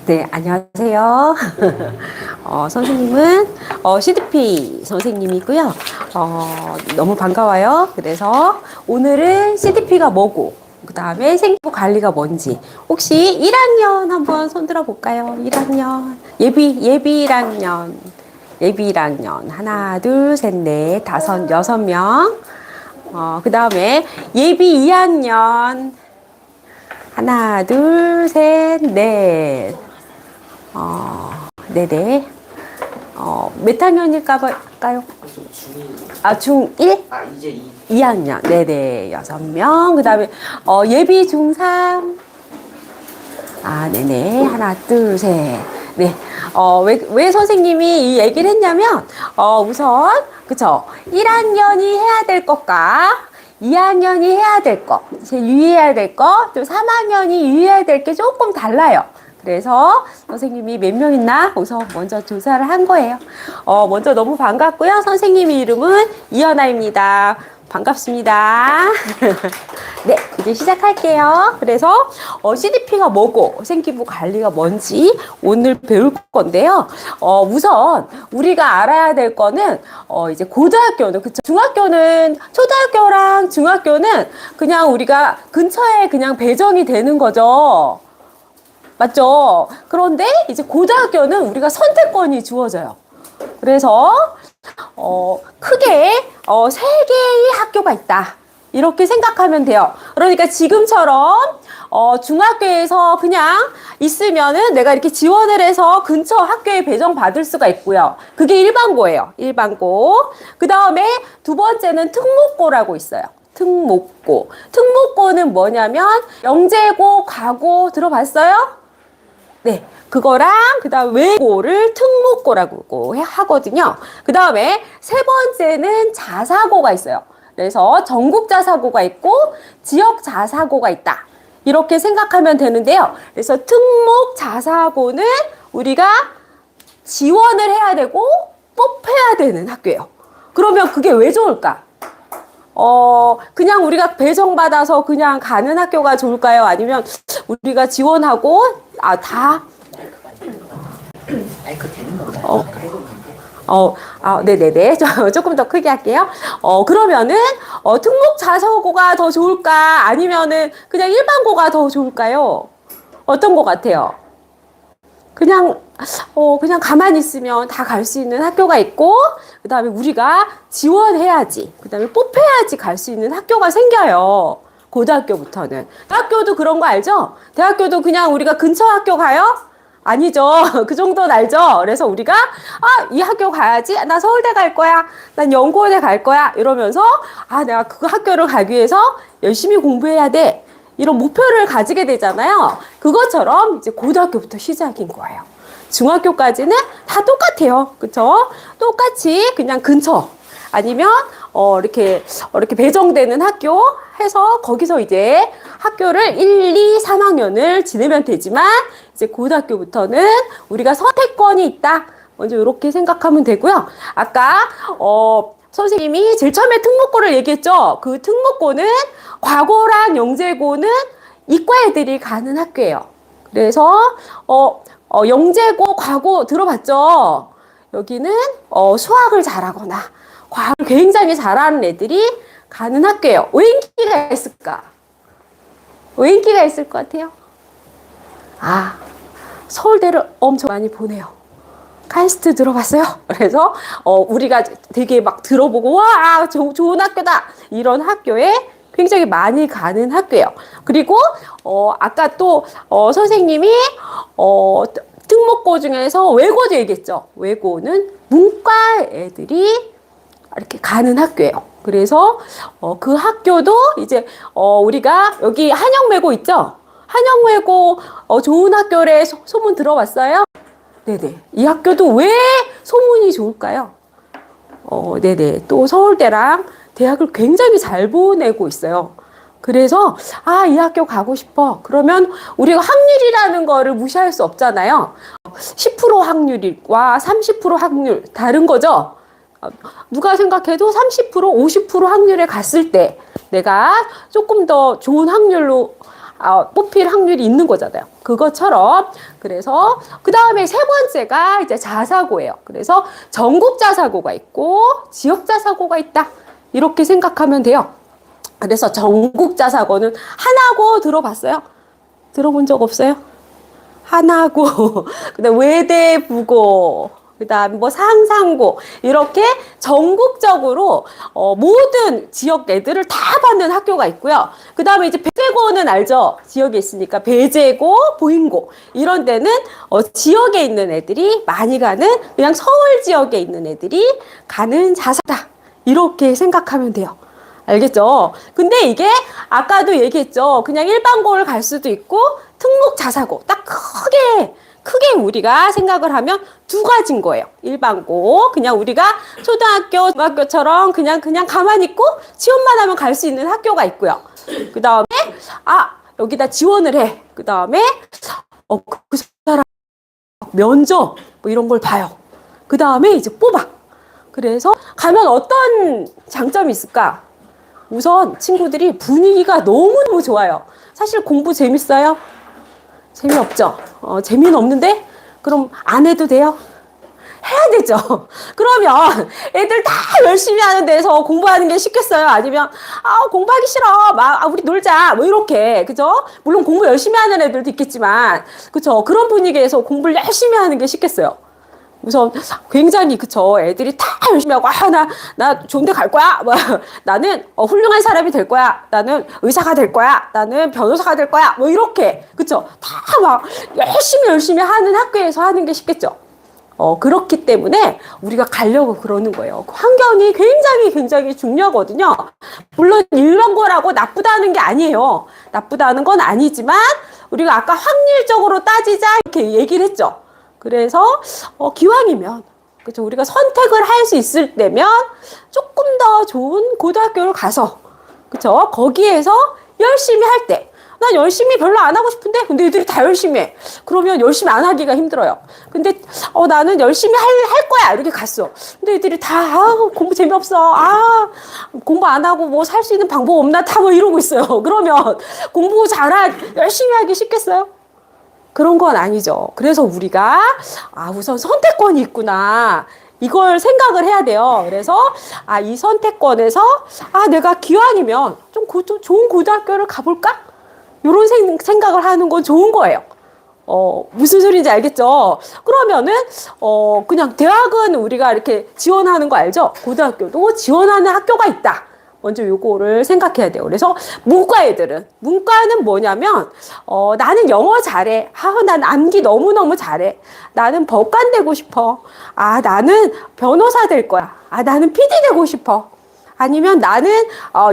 네, 안녕하세요. 선생님은 CDP 선생님이고요. 너무 반가워요. 그래서 오늘은 CDP가 뭐고, 그 다음에 생기부 관리가 뭔지, 혹시 1학년 한번 손 들어 볼까요? 1학년. 예비 1학년. 예비 1학년. 하나, 둘, 셋, 넷, 다섯, 여섯 명. 그 다음에 예비 2학년. 하나, 둘, 셋, 넷. 네네. 몇 학년일까요? 중1? 이제 2학년. 네네. 6명. 그 다음에, 예비 중3. 네네. 하나, 둘, 셋. 네. 왜 선생님이 이 얘기를 했냐면, 우선, 그쵸. 1학년이 해야 될 것과 2학년이 해야 될 것, 유의해야 될 것, 또 3학년이 유의해야 될 게 조금 달라요. 그래서 선생님이 몇 명 있나 우선 먼저 조사를 한 거예요. 먼저 너무 반갑고요. 선생님 이름은 이연아입니다. 반갑습니다. 네, 이제 시작할게요. 그래서 CDP가 뭐고 생기부 관리가 뭔지 오늘 배울 건데요. 우선 우리가 알아야 될 거는 이제 고등학교는 그쵸? 중학교는 초등학교랑 중학교는 그냥 우리가 근처에 그냥 배정이 되는 거죠. 맞죠? 그런데 이제 고등학교는 우리가 선택권이 주어져요. 그래서 크게 세 개의 학교가 있다. 이렇게 생각하면 돼요. 그러니까 지금처럼 중학교에서 그냥 있으면은 내가 이렇게 지원을 해서 근처 학교에 배정 받을 수가 있고요. 그게 일반고예요. 일반고. 그 다음에 두 번째는 특목고라고 있어요. 특목고. 특목고는 뭐냐면 영재고, 과고 들어봤어요? 네, 그거랑 그다음 외고를 특목고라고 하거든요. 그다음에 세 번째는 자사고가 있어요. 그래서 전국 자사고가 있고 지역 자사고가 있다. 이렇게 생각하면 되는데요. 그래서 특목 자사고는 우리가 지원을 해야 되고 뽑혀야 되는 학교예요. 그러면 그게 왜 좋을까? 그냥 우리가 배정받아서 그냥 가는 학교가 좋을까요? 아니면 우리가 지원하고, 마이크 되는 건가요? 네네네. 조금 더 크게 할게요. 그러면은, 특목 자사고가 더 좋을까? 아니면은 그냥 일반고가 더 좋을까요? 어떤 것 같아요? 그냥 가만히 있으면 다 갈 수 있는 학교가 있고, 그 다음에 우리가 지원해야지, 그 다음에 뽑혀야지 갈 수 있는 학교가 생겨요. 고등학교부터는. 대학교도 그런 거 알죠? 대학교도 그냥 우리가 근처 학교 가요? 아니죠. 그 정도는 알죠? 그래서 우리가, 이 학교 가야지. 나 서울대 갈 거야. 난 연고대 갈 거야. 이러면서, 내가 그 학교를 가기 위해서 열심히 공부해야 돼. 이런 목표를 가지게 되잖아요. 그것처럼 이제 고등학교부터 시작인 거예요. 중학교까지는 다 똑같아요. 그쵸? 똑같이 그냥 근처 아니면 이렇게 배정되는 학교 해서 거기서 이제 학교를 1, 2, 3학년을 지내면 되지만 이제 고등학교부터는 우리가 선택권이 있다. 먼저 이렇게 생각하면 되고요. 아까 선생님이 제일 처음에 특목고를 얘기했죠. 그 특목고는 과고랑 영재고는 이과 애들이 가는 학교예요. 그래서 영재고, 과고 들어봤죠? 여기는 수학을 잘하거나 과학을 굉장히 잘하는 애들이 가는 학교예요. 왜 인기가 있을까? 왜 인기가 있을 것 같아요? 서울대를 엄청 많이 보내요. 카이스트 들어봤어요? 그래서 우리가 되게 막 들어보고 와 좋은 학교다 이런 학교에 굉장히 많이 가는 학교예요. 그리고 아까 또 선생님이 특목고 중에서 외고도 얘기했죠. 외고는 문과 애들이 이렇게 가는 학교예요. 그래서 그 학교도 이제 우리가 여기 한영외고 있죠. 한영외고 좋은 학교래 소문 들어봤어요? 네네. 이 학교도 왜 소문이 좋을까요? 네네. 또 서울대랑 대학을 굉장히 잘 보내고 있어요. 그래서, 이 학교 가고 싶어. 그러면 우리가 확률이라는 거를 무시할 수 없잖아요. 10% 확률과 30% 확률, 다른 거죠? 누가 생각해도 30%, 50% 확률에 갔을 때 내가 조금 더 좋은 확률로 뽑힐 확률이 있는 거잖아요. 그것처럼. 그래서 그 다음에 세 번째가 이제 자사고예요. 그래서 전국 자사고가 있고 지역 자사고가 있다. 이렇게 생각하면 돼요. 그래서 전국 자사고는 하나고 들어봤어요? 들어본 적 없어요? 하나고, 그다음 외대부고, 그다음 뭐 상상고, 이렇게 전국적으로 모든 지역 애들을 다 받는 학교가 있고요. 그다음에 이제 배재고는 알죠? 지역에 있으니까 배재고, 보인고 이런 데는 지역에 있는 애들이 많이 가는, 그냥 서울 지역에 있는 애들이 가는 자사다. 이렇게 생각하면 돼요. 알겠죠? 근데 이게 아까도 얘기했죠. 그냥 일반고를 갈 수도 있고 특목 자사고, 딱 크게 우리가 생각을 하면 두 가지인 거예요. 일반고, 그냥 우리가 초등학교, 중학교처럼 그냥 가만히 있고 지원만 하면 갈 수 있는 학교가 있고요. 그 다음에 여기다 지원을 해. 그 다음에 그 사람 면접 뭐 이런 걸 봐요. 그 다음에 이제 뽑아. 그래서 가면 어떤 장점이 있을까? 우선 친구들이 분위기가 너무너무 좋아요. 사실 공부 재밌어요? 재미없죠? 재미는 없는데? 그럼 안 해도 돼요? 해야 되죠. 그러면 애들 다 열심히 하는 데서 공부하는 게 쉽겠어요? 아니면 공부하기 싫어. 우리 놀자. 뭐 이렇게. 그죠? 물론 공부 열심히 하는 애들도 있겠지만, 그죠? 그런 분위기에서 공부를 열심히 하는 게 쉽겠어요. 우선 굉장히 그쵸, 애들이 다 열심히 하고 나 좋은 데 갈 거야. 뭐, 나는 훌륭한 사람이 될 거야. 나는 의사가 될 거야. 나는 변호사가 될 거야. 뭐 이렇게 그쵸, 다 막 열심히 하는 학교에서 하는 게 쉽겠죠. 그렇기 때문에 우리가 가려고 그러는 거예요. 환경이 굉장히 중요하거든요. 물론 일반고라고 나쁘다는 게 아니에요. 나쁘다는 건 아니지만 우리가 아까 확률적으로 따지자 이렇게 얘기를 했죠. 그래서 기왕이면, 그렇죠, 우리가 선택을 할 수 있을 때면 조금 더 좋은 고등학교를 가서, 그렇죠, 거기에서 열심히 할 때, 난 열심히 별로 안 하고 싶은데 근데 애들이 다 열심히 해. 그러면 열심히 안 하기가 힘들어요. 근데 나는 열심히 할 거야 이렇게 갔어. 근데 애들이 다 공부 재미없어. 공부 안 하고 뭐 살 수 있는 방법 없나 다 뭐 이러고 있어요. 그러면 공부 열심히 하기 쉽겠어요? 그런 건 아니죠. 그래서 우리가 우선 선택권이 있구나. 이걸 생각을 해야 돼요. 그래서 이 선택권에서 내가 기왕이면 좀 좋은 고등학교를 가볼까? 이런 생각을 하는 건 좋은 거예요. 무슨 소리인지 알겠죠? 그러면은 그냥 대학은 우리가 이렇게 지원하는 거 알죠? 고등학교도 지원하는 학교가 있다. 먼저 요거를 생각해야 돼요. 그래서 문과 애들은, 문과는 뭐냐면 나는 영어 잘해. 난 암기 너무너무 잘해. 나는 법관 되고 싶어. 나는 변호사 될 거야. 나는 PD 되고 싶어. 아니면 나는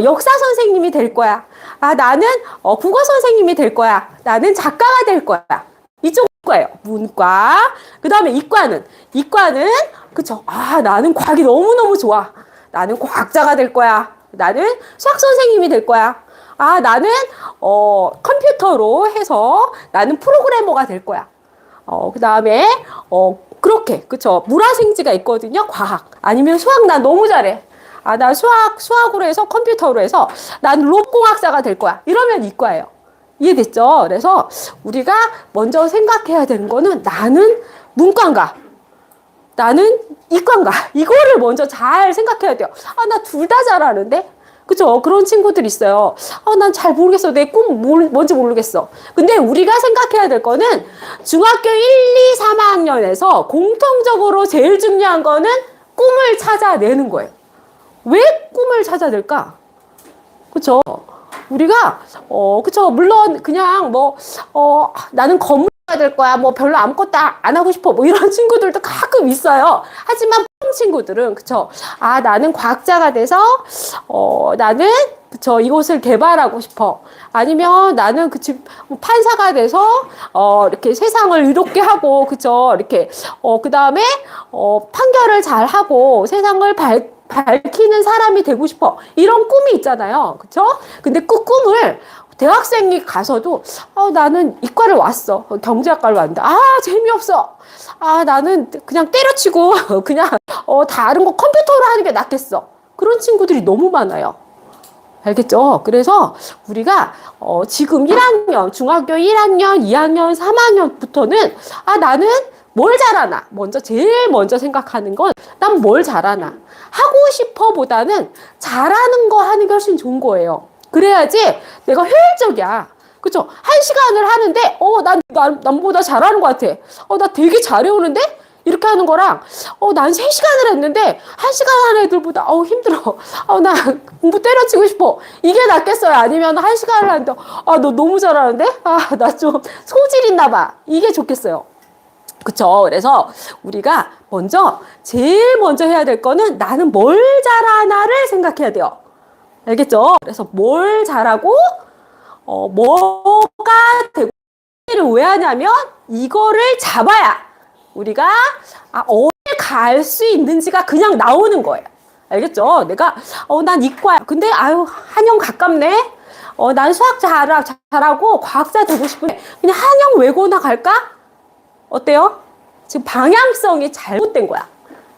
역사 선생님이 될 거야. 나는 국어 선생님이 될 거야. 나는 작가가 될 거야. 이쪽 문과예요. 문과. 그 다음에 이과는 그쵸, 나는 과학이 너무너무 좋아. 나는 과학자가 될 거야. 나는 수학 선생님이 될 거야. 나는 컴퓨터로 해서 나는 프로그래머가 될 거야. 그 다음에 그렇게, 그쵸, 물화생지가 있거든요. 과학 아니면 수학. 난 너무 잘해. 나 수학으로 해서 컴퓨터로 해서 나는 로봇공학자가 될 거야. 이러면 이과예요. 이해됐죠? 그래서 우리가 먼저 생각해야 되는 거는 나는 문과인가? 나는 이과인가? 이거를 먼저 잘 생각해야 돼요. 나 둘 다 잘하는데? 그죠? 그런 친구들 있어요. 난 잘 모르겠어. 내 꿈 뭔지 모르겠어. 근데 우리가 생각해야 될 거는 중학교 1, 2, 3학년에서 공통적으로 제일 중요한 거는 꿈을 찾아내는 거예요. 왜 꿈을 찾아낼까? 그쵸? 우리가, 그쵸? 물론 그냥 나는 건물가 될 거야. 뭐 별로 아무것도 안 하고 싶어. 뭐 이런 친구들도 가끔 있어요. 하지만 친구들은, 그쵸? 나는 과학자가 돼서, 나는, 그쵸, 이곳을 개발하고 싶어. 아니면 나는 판사가 돼서, 이렇게 세상을 이롭게 하고, 그쵸? 이렇게, 그 다음에, 판결을 잘 하고, 세상을 밝히는 사람이 되고 싶어. 이런 꿈이 있잖아요. 그쵸? 근데 그 꿈을 대학생이 가서도, 나는 이과를 왔어. 경제학과를 왔는데, 재미없어. 나는 그냥 때려치고, 그냥, 다른 거 컴퓨터로 하는 게 낫겠어. 그런 친구들이 너무 많아요. 알겠죠? 그래서 우리가 지금 1학년, 중학교 1학년, 2학년, 3학년부터는 나는 뭘 잘하나? 제일 먼저 생각하는 건 난 뭘 잘하나? 하고 싶어 보다는 잘하는 거 하는 게 훨씬 좋은 거예요. 그래야지 내가 효율적이야. 그쵸? 1시간을 하는데, 남보다 잘하는 것 같아. 나 되게 잘해오는데? 이렇게 하는 거랑, 난 3시간을 했는데, 1시간 하는 애들보다, 힘들어. 나 공부 때려치고 싶어. 이게 낫겠어요? 아니면 1시간을 하는데, 너 너무 잘하는데? 나 좀 소질 있나 봐. 이게 좋겠어요. 그쵸? 그래서 우리가 제일 먼저 해야 될 거는 나는 뭘 잘하나를 생각해야 돼요. 알겠죠? 그래서 뭘 잘하고, 뭐가 되고, 왜 하냐면, 이거를 잡아야 우리가, 어디 갈 수 있는지가 그냥 나오는 거예요. 알겠죠? 내가, 난 이과야. 근데, 한영 가깝네? 난 수학 잘하고 과학자 되고 싶은데, 그냥 한영 외고나 갈까? 어때요? 지금 방향성이 잘못된 거야.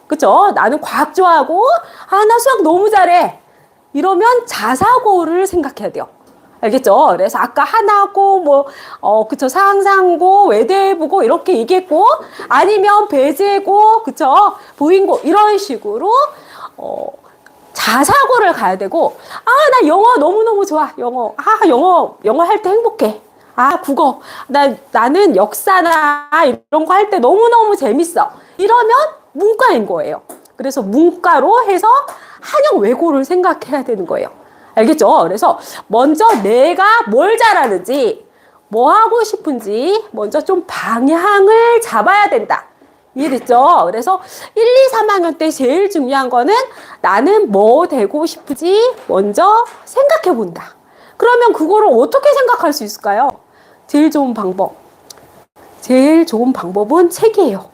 그쵸? 나는 과학 좋아하고, 나 수학 너무 잘해. 이러면 자사고를 생각해야 돼요. 알겠죠? 그래서 아까 하나고, 그쵸? 상상고, 외대부고, 이렇게 얘기했고, 아니면 배제고, 그쵸? 부인고, 이런 식으로, 자사고를 가야 되고, 나 영어 너무너무 좋아. 영어 할 때 행복해. 국어. 나는 역사나 이런 거 할 때 너무너무 재밌어. 이러면 문과인 거예요. 그래서 문과로 해서 한영 외고를 생각해야 되는 거예요. 알겠죠? 그래서 먼저 내가 뭘 잘하는지, 뭐 하고 싶은지 먼저 좀 방향을 잡아야 된다. 이해됐죠? 그래서 1, 2, 3학년 때 제일 중요한 거는 나는 뭐 되고 싶은지 먼저 생각해 본다. 그러면 그거를 어떻게 생각할 수 있을까요? 제일 좋은 방법은 책이에요.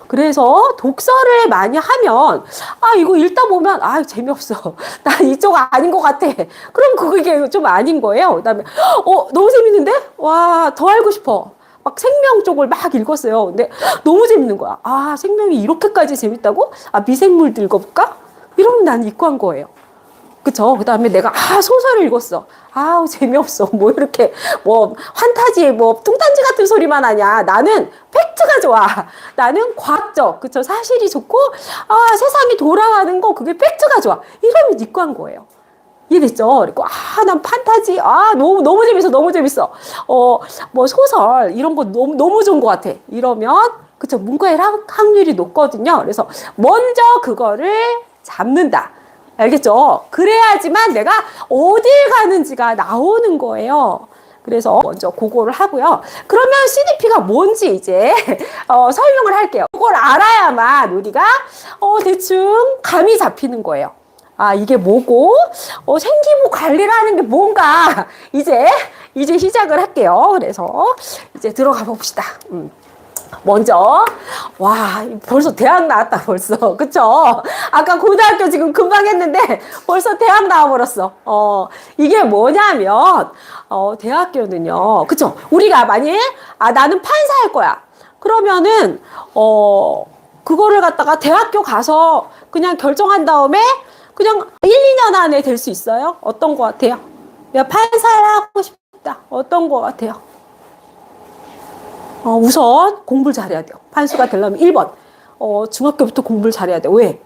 그래서 독서를 많이 하면, 이거 읽다 보면, 재미없어. 난 이쪽 아닌 것 같아. 그럼 그게 좀 아닌 거예요. 그 다음에, 너무 재밌는데? 와, 더 알고 싶어. 막 생명 쪽을 막 읽었어요. 근데 너무 재밌는 거야. 생명이 이렇게까지 재밌다고? 미생물도 읽어볼까? 이러면 난 이과인 거예요. 그쵸? 그 다음에 내가, 소설을 읽었어. 재미없어. 이렇게, 환타지, 뚱딴지 같은 소리만 하냐. 나는 팩트가 좋아. 나는 과학적, 그쵸? 사실이 좋고, 세상이 돌아가는 거, 그게 팩트가 좋아. 이러면 이과인 거예요. 이해됐죠? 그리고, 난 판타지, 너무 재밌어, 너무 재밌어. 소설, 이런 거 너무 좋은 것 같아. 이러면, 그쵸? 문과일 확률이 높거든요. 그래서, 먼저 그거를 잡는다. 알겠죠? 그래야지만 내가 어딜 가는지가 나오는 거예요. 그래서 먼저 그거를 하고요. 그러면 CDP가 뭔지 이제 설명을 할게요. 그걸 알아야만 우리가 대충 감이 잡히는 거예요. 이게 뭐고 생기부 관리라는 게 뭔가 이제 시작을 할게요. 그래서 이제 들어가 봅시다. 먼저 벌써 대학 나왔다 벌써. 그쵸? 아까 고등학교 지금 금방 했는데 벌써 대학 나와버렸어. 이게 뭐냐면 대학교는요, 그쵸? 우리가 만약에 나는 판사 할 거야 그러면은 그거를 갖다가 대학교 가서 그냥 결정한 다음에 그냥 1, 2년 안에 될 수 있어요? 어떤 거 같아요? 내가 판사를 하고 싶다. 어떤 거 같아요? 우선 공부를 잘해야 돼요. 판수가 되려면 1번. 중학교부터 공부를 잘해야 돼요. 왜?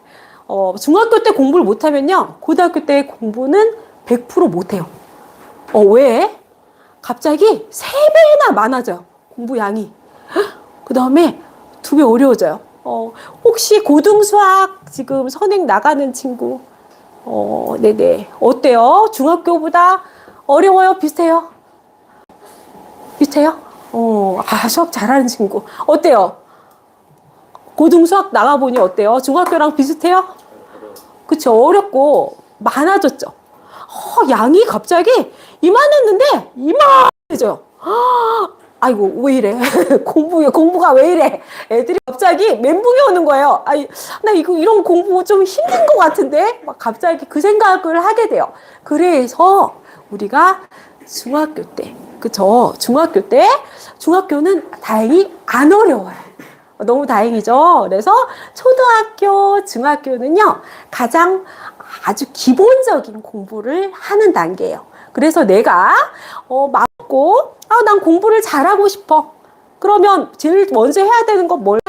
중학교 때 공부를 못하면요. 고등학교 때 공부는 100% 못해요. 왜? 갑자기 3배나 많아져요. 공부 양이. 그 다음에 2배 어려워져요. 혹시 고등수학 지금 선행 나가는 친구? 네네. 어때요? 중학교보다 어려워요? 비슷해요? 비슷해요? 수학 잘하는 친구. 어때요? 고등 수학 나가보니 어때요? 중학교랑 비슷해요? 그쵸? 어렵고, 많아졌죠? 양이 갑자기 이만했는데, 이만해져요. 아이고, 왜 이래? 공부가 왜 이래? 애들이 갑자기 멘붕이 오는 거예요. 나 이런 공부 좀 힘든 것 같은데? 막 갑자기 그 생각을 하게 돼요. 그래서 우리가 중학교 때, 그쵸? 중학교는 다행히 안 어려워요. 너무 다행이죠? 그래서 초등학교, 중학교는요, 가장 아주 기본적인 공부를 하는 단계예요. 그래서 내가 마음 먹고 난 공부를 잘하고 싶어. 그러면 제일 먼저 해야 되는 건 뭐야?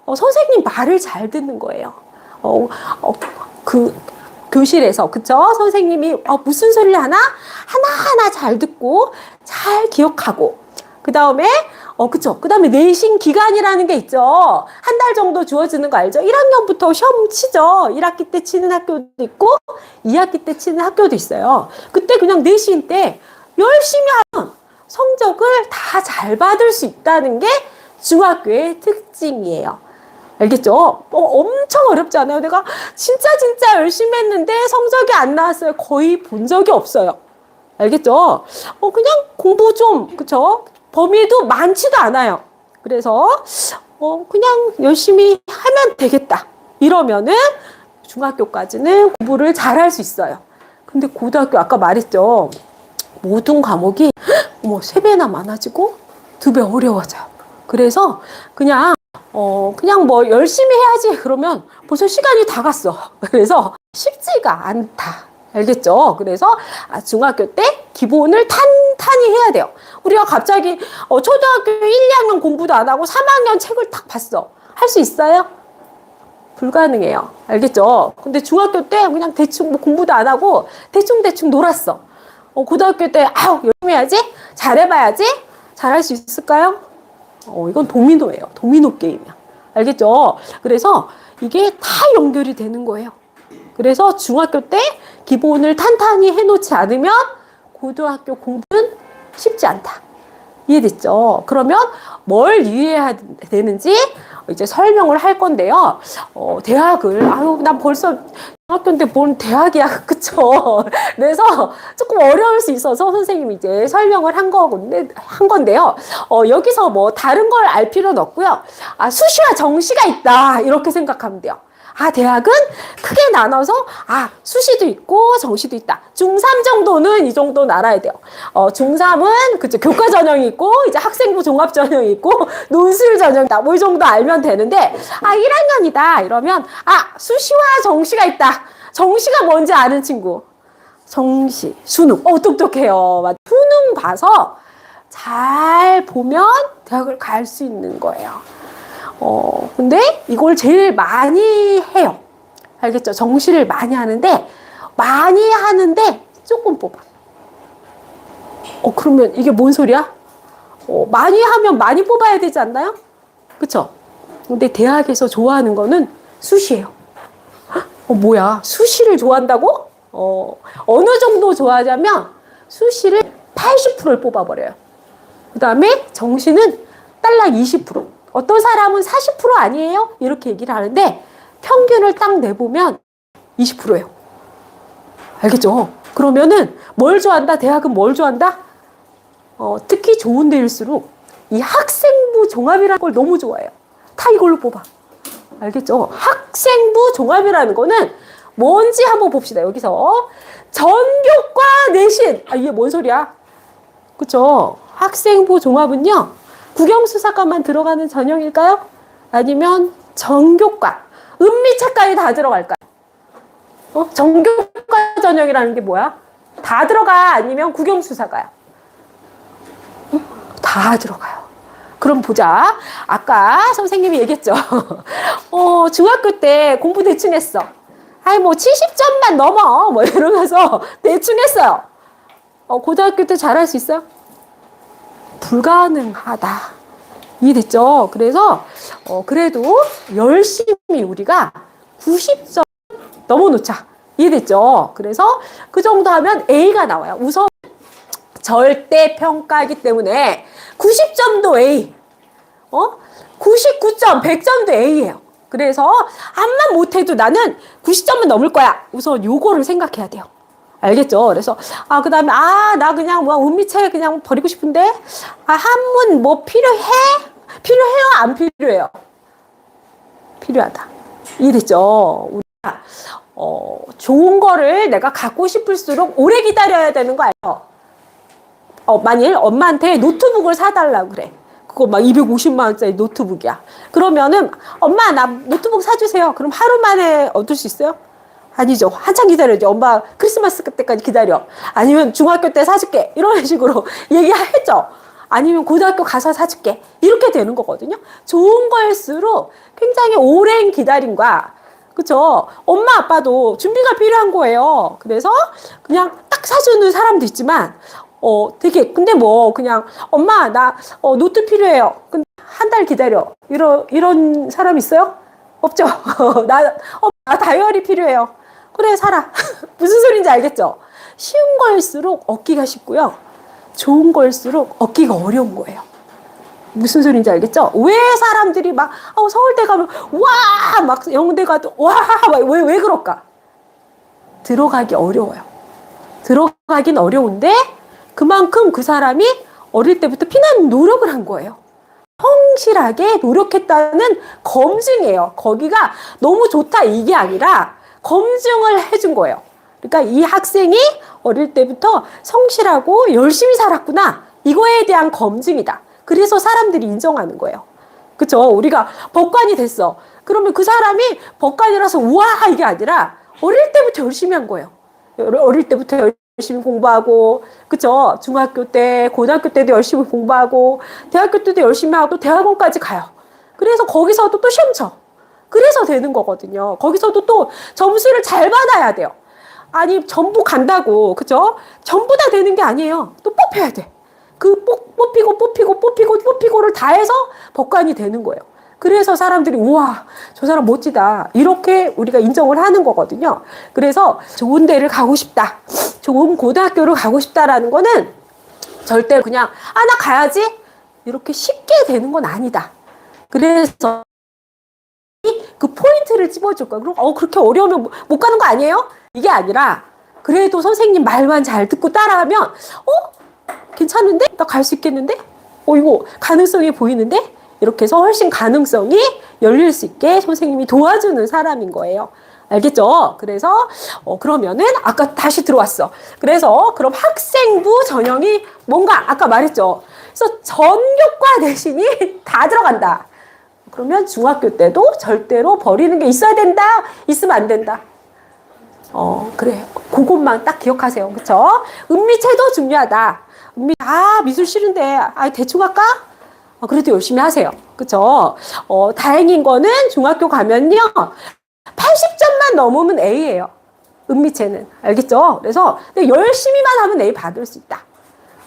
선생님 말을 잘 듣는 거예요. 그 교실에서 그쵸? 선생님이 무슨 소리를 하나 하나하나 잘 듣고 잘 기억하고 그 다음에 그쵸? 그 다음에 내신 기간이라는 게 있죠. 한 달 정도 주어지는 거 알죠? 1학년부터 시험 치죠. 1학기 때 치는 학교도 있고 2학기 때 치는 학교도 있어요. 그때 그냥 내신 때 열심히 하면 성적을 다 잘 받을 수 있다는 게 중학교의 특징이에요. 알겠죠? 엄청 어렵지 않아요? 내가 진짜 열심히 했는데 성적이 안 나왔어요. 거의 본 적이 없어요. 알겠죠? 그냥 공부 좀, 그쵸? 범위도 많지도 않아요. 그래서, 그냥 열심히 하면 되겠다. 이러면은 중학교까지는 공부를 잘 할 수 있어요. 근데 고등학교 아까 말했죠. 모든 과목이 3배나 많아지고 2배 어려워져요. 그래서 그냥 뭐 열심히 해야지 그러면 벌써 시간이 다 갔어. 그래서 쉽지가 않다. 알겠죠? 그래서 중학교 때 기본을 탄탄히 해야 돼요. 우리가 갑자기 초등학교 1, 2학년 공부도 안 하고 3학년 책을 딱 봤어. 할 수 있어요? 불가능해요. 알겠죠? 근데 중학교 때 그냥 대충 뭐 공부도 안 하고 대충 놀았어. 고등학교 때 열심히 해야지? 잘해봐야지? 잘할 수 있을까요? 이건 도미노예요. 도미노 게임이야. 알겠죠? 그래서 이게 다 연결이 되는 거예요. 그래서 중학교 때 기본을 탄탄히 해놓지 않으면 고등학교 공부는 쉽지 않다. 이해됐죠? 그러면 뭘 이해해야 되는지 이제 설명을 할 건데요. 대학을, 난 벌써 중학교인데 뭔 대학이야. 그쵸? 그래서 조금 어려울 수 있어서 선생님이 이제 설명을 한 건데요. 여기서 뭐 다른 걸 알 필요는 없고요. 수시와 정시가 있다. 이렇게 생각하면 돼요. 대학은 크게 나눠서 수시도 있고 정시도 있다. 중3 정도는 이 정도는 알아야 돼요. 중3은 그쵸 교과 전형이 있고 이제 학생부 종합 전형이 있고 논술 전형이다. 뭐 이 정도 알면 되는데 1학년이다 이러면 수시와 정시가 있다. 정시가 뭔지 아는 친구. 정시, 수능. 똑똑해요. 수능 봐서 잘 보면 대학을 갈 수 있는 거예요. 근데 이걸 제일 많이 해요. 알겠죠? 정시를 많이 하는데 조금 뽑아. 그러면 이게 뭔 소리야? 많이 하면 많이 뽑아야 되지 않나요? 그쵸? 근데 대학에서 좋아하는 거는 수시예요. 뭐야? 수시를 좋아한다고? 어느 정도 좋아하자면 수시를 80%를 뽑아버려요. 그 다음에 정시는 딸랑 20%. 어떤 사람은 40% 아니에요? 이렇게 얘기를 하는데 평균을 딱 내보면 20%예요. 알겠죠? 그러면은 뭘 좋아한다? 대학은 뭘 좋아한다? 특히 좋은 데일수록 이 학생부 종합이라는 걸 너무 좋아해요. 다 이걸로 뽑아. 알겠죠? 학생부 종합이라는 거는 뭔지 한번 봅시다. 여기서 전교과 내신. 이게 뭔 소리야? 그쵸? 학생부 종합은요. 국영수사과만 들어가는 전형일까요? 아니면 전교과, 은미체까지 다 들어갈까요? 전교과 전형이라는 게 뭐야? 다 들어가? 아니면 국영수사과야? 다 들어가요. 그럼 보자. 아까 선생님이 얘기했죠. 중학교 때 공부 대충 했어. 뭐 70점만 넘어. 뭐 이러면서 대충 했어요. 고등학교 때 잘할 수 있어요? 불가능하다. 이해됐죠? 그래서 그래도 열심히 우리가 90점 넘어놓자. 이해됐죠? 그래서 그 정도 하면 A가 나와요. 우선 절대평가이기 때문에 90점도 A, 99점, 100점도 A예요. 그래서 암만 못해도 나는 90점은 넘을 거야. 우선 요거를 생각해야 돼요. 알겠죠? 그래서, 그 다음에, 나 그냥 뭐, 은미책 그냥 버리고 싶은데, 한문 뭐 필요해? 필요해요? 안 필요해요? 필요하다. 이해됐죠? 우리가, 좋은 거를 내가 갖고 싶을수록 오래 기다려야 되는 거 알죠? 만일 엄마한테 노트북을 사달라고 그래. 그거 막 250만원짜리 노트북이야. 그러면은, 엄마, 나 노트북 사주세요. 그럼 하루 만에 얻을 수 있어요? 아니죠. 한참 기다려야죠. 엄마 크리스마스 때까지 기다려. 아니면 중학교 때 사줄게. 이런 식으로 얘기했죠. 아니면 고등학교 가서 사줄게. 이렇게 되는 거거든요. 좋은 거일수록 굉장히 오랜 기다림과, 그쵸? 엄마 아빠도 준비가 필요한 거예요. 그래서 그냥 딱 사주는 사람도 있지만, 되게, 근데 뭐, 그냥, 엄마, 나, 노트 필요해요. 근데 한 달 기다려. 이런 사람 있어요? 없죠? 나 다이어리 필요해요. 그래, 사라. 무슨 소리인지 알겠죠? 쉬운 거일수록 얻기가 쉽고요. 좋은 거일수록 얻기가 어려운 거예요. 무슨 소리인지 알겠죠? 왜 사람들이 막, 서울대 가면, 와! 막 영대 가도, 와! 왜 그럴까? 들어가기 어려워요. 들어가긴 어려운데, 그만큼 그 사람이 어릴 때부터 피나는 노력을 한 거예요. 성실하게 노력했다는 검증이에요. 거기가 너무 좋다 이게 아니라 검증을 해준 거예요. 그러니까 이 학생이 어릴 때부터 성실하고 열심히 살았구나. 이거에 대한 검증이다. 그래서 사람들이 인정하는 거예요. 그쵸? 우리가 법관이 됐어. 그러면 그 사람이 법관이라서 우와 이게 아니라 어릴 때부터 열심히 한 거예요. 어릴 때부터 열심히 공부하고, 그쵸? 중학교 때, 고등학교 때도 열심히 공부하고, 대학교 때도 열심히 하고, 대학원까지 가요. 그래서 거기서도 또 시험 쳐. 그래서 되는 거거든요. 거기서도 또 점수를 잘 받아야 돼요. 아니, 전부 간다고, 그쵸? 전부 다 되는 게 아니에요. 또 뽑혀야 돼. 그 뽑히고를 다 해서 법관이 되는 거예요. 그래서 사람들이 우와 저 사람 멋지다 이렇게 우리가 인정을 하는 거거든요. 그래서 좋은 데를 가고 싶다, 좋은 고등학교를 가고 싶다라는 거는 절대 그냥 나 가야지 이렇게 쉽게 되는 건 아니다. 그래서 그 포인트를 찝어줄 거야. 그럼 그렇게 어려우면 못 가는 거 아니에요? 이게 아니라 그래도 선생님 말만 잘 듣고 따라하면 괜찮은데? 나 갈 수 있겠는데? 이거 가능성이 보이는데? 이렇게 해서 훨씬 가능성이 열릴 수 있게 선생님이 도와주는 사람인 거예요. 알겠죠? 그래서 그러면은 아까 다시 들어왔어. 그래서 그럼 학생부 전형이 뭔가 아까 말했죠. 그래서 전교과 대신이 다 들어간다. 그러면 중학교 때도 절대로 버리는 게 있어야 된다. 있으면 안 된다. 그래. 그것만 딱 기억하세요. 그쵸? 은미체도 중요하다. 미술 싫은데 대충 할까? 그래도 열심히 하세요. 그쵸? 다행인 거는 중학교 가면요. 80점만 넘으면 A예요. 은미체는. 알겠죠? 그래서 열심히만 하면 A 받을 수 있다.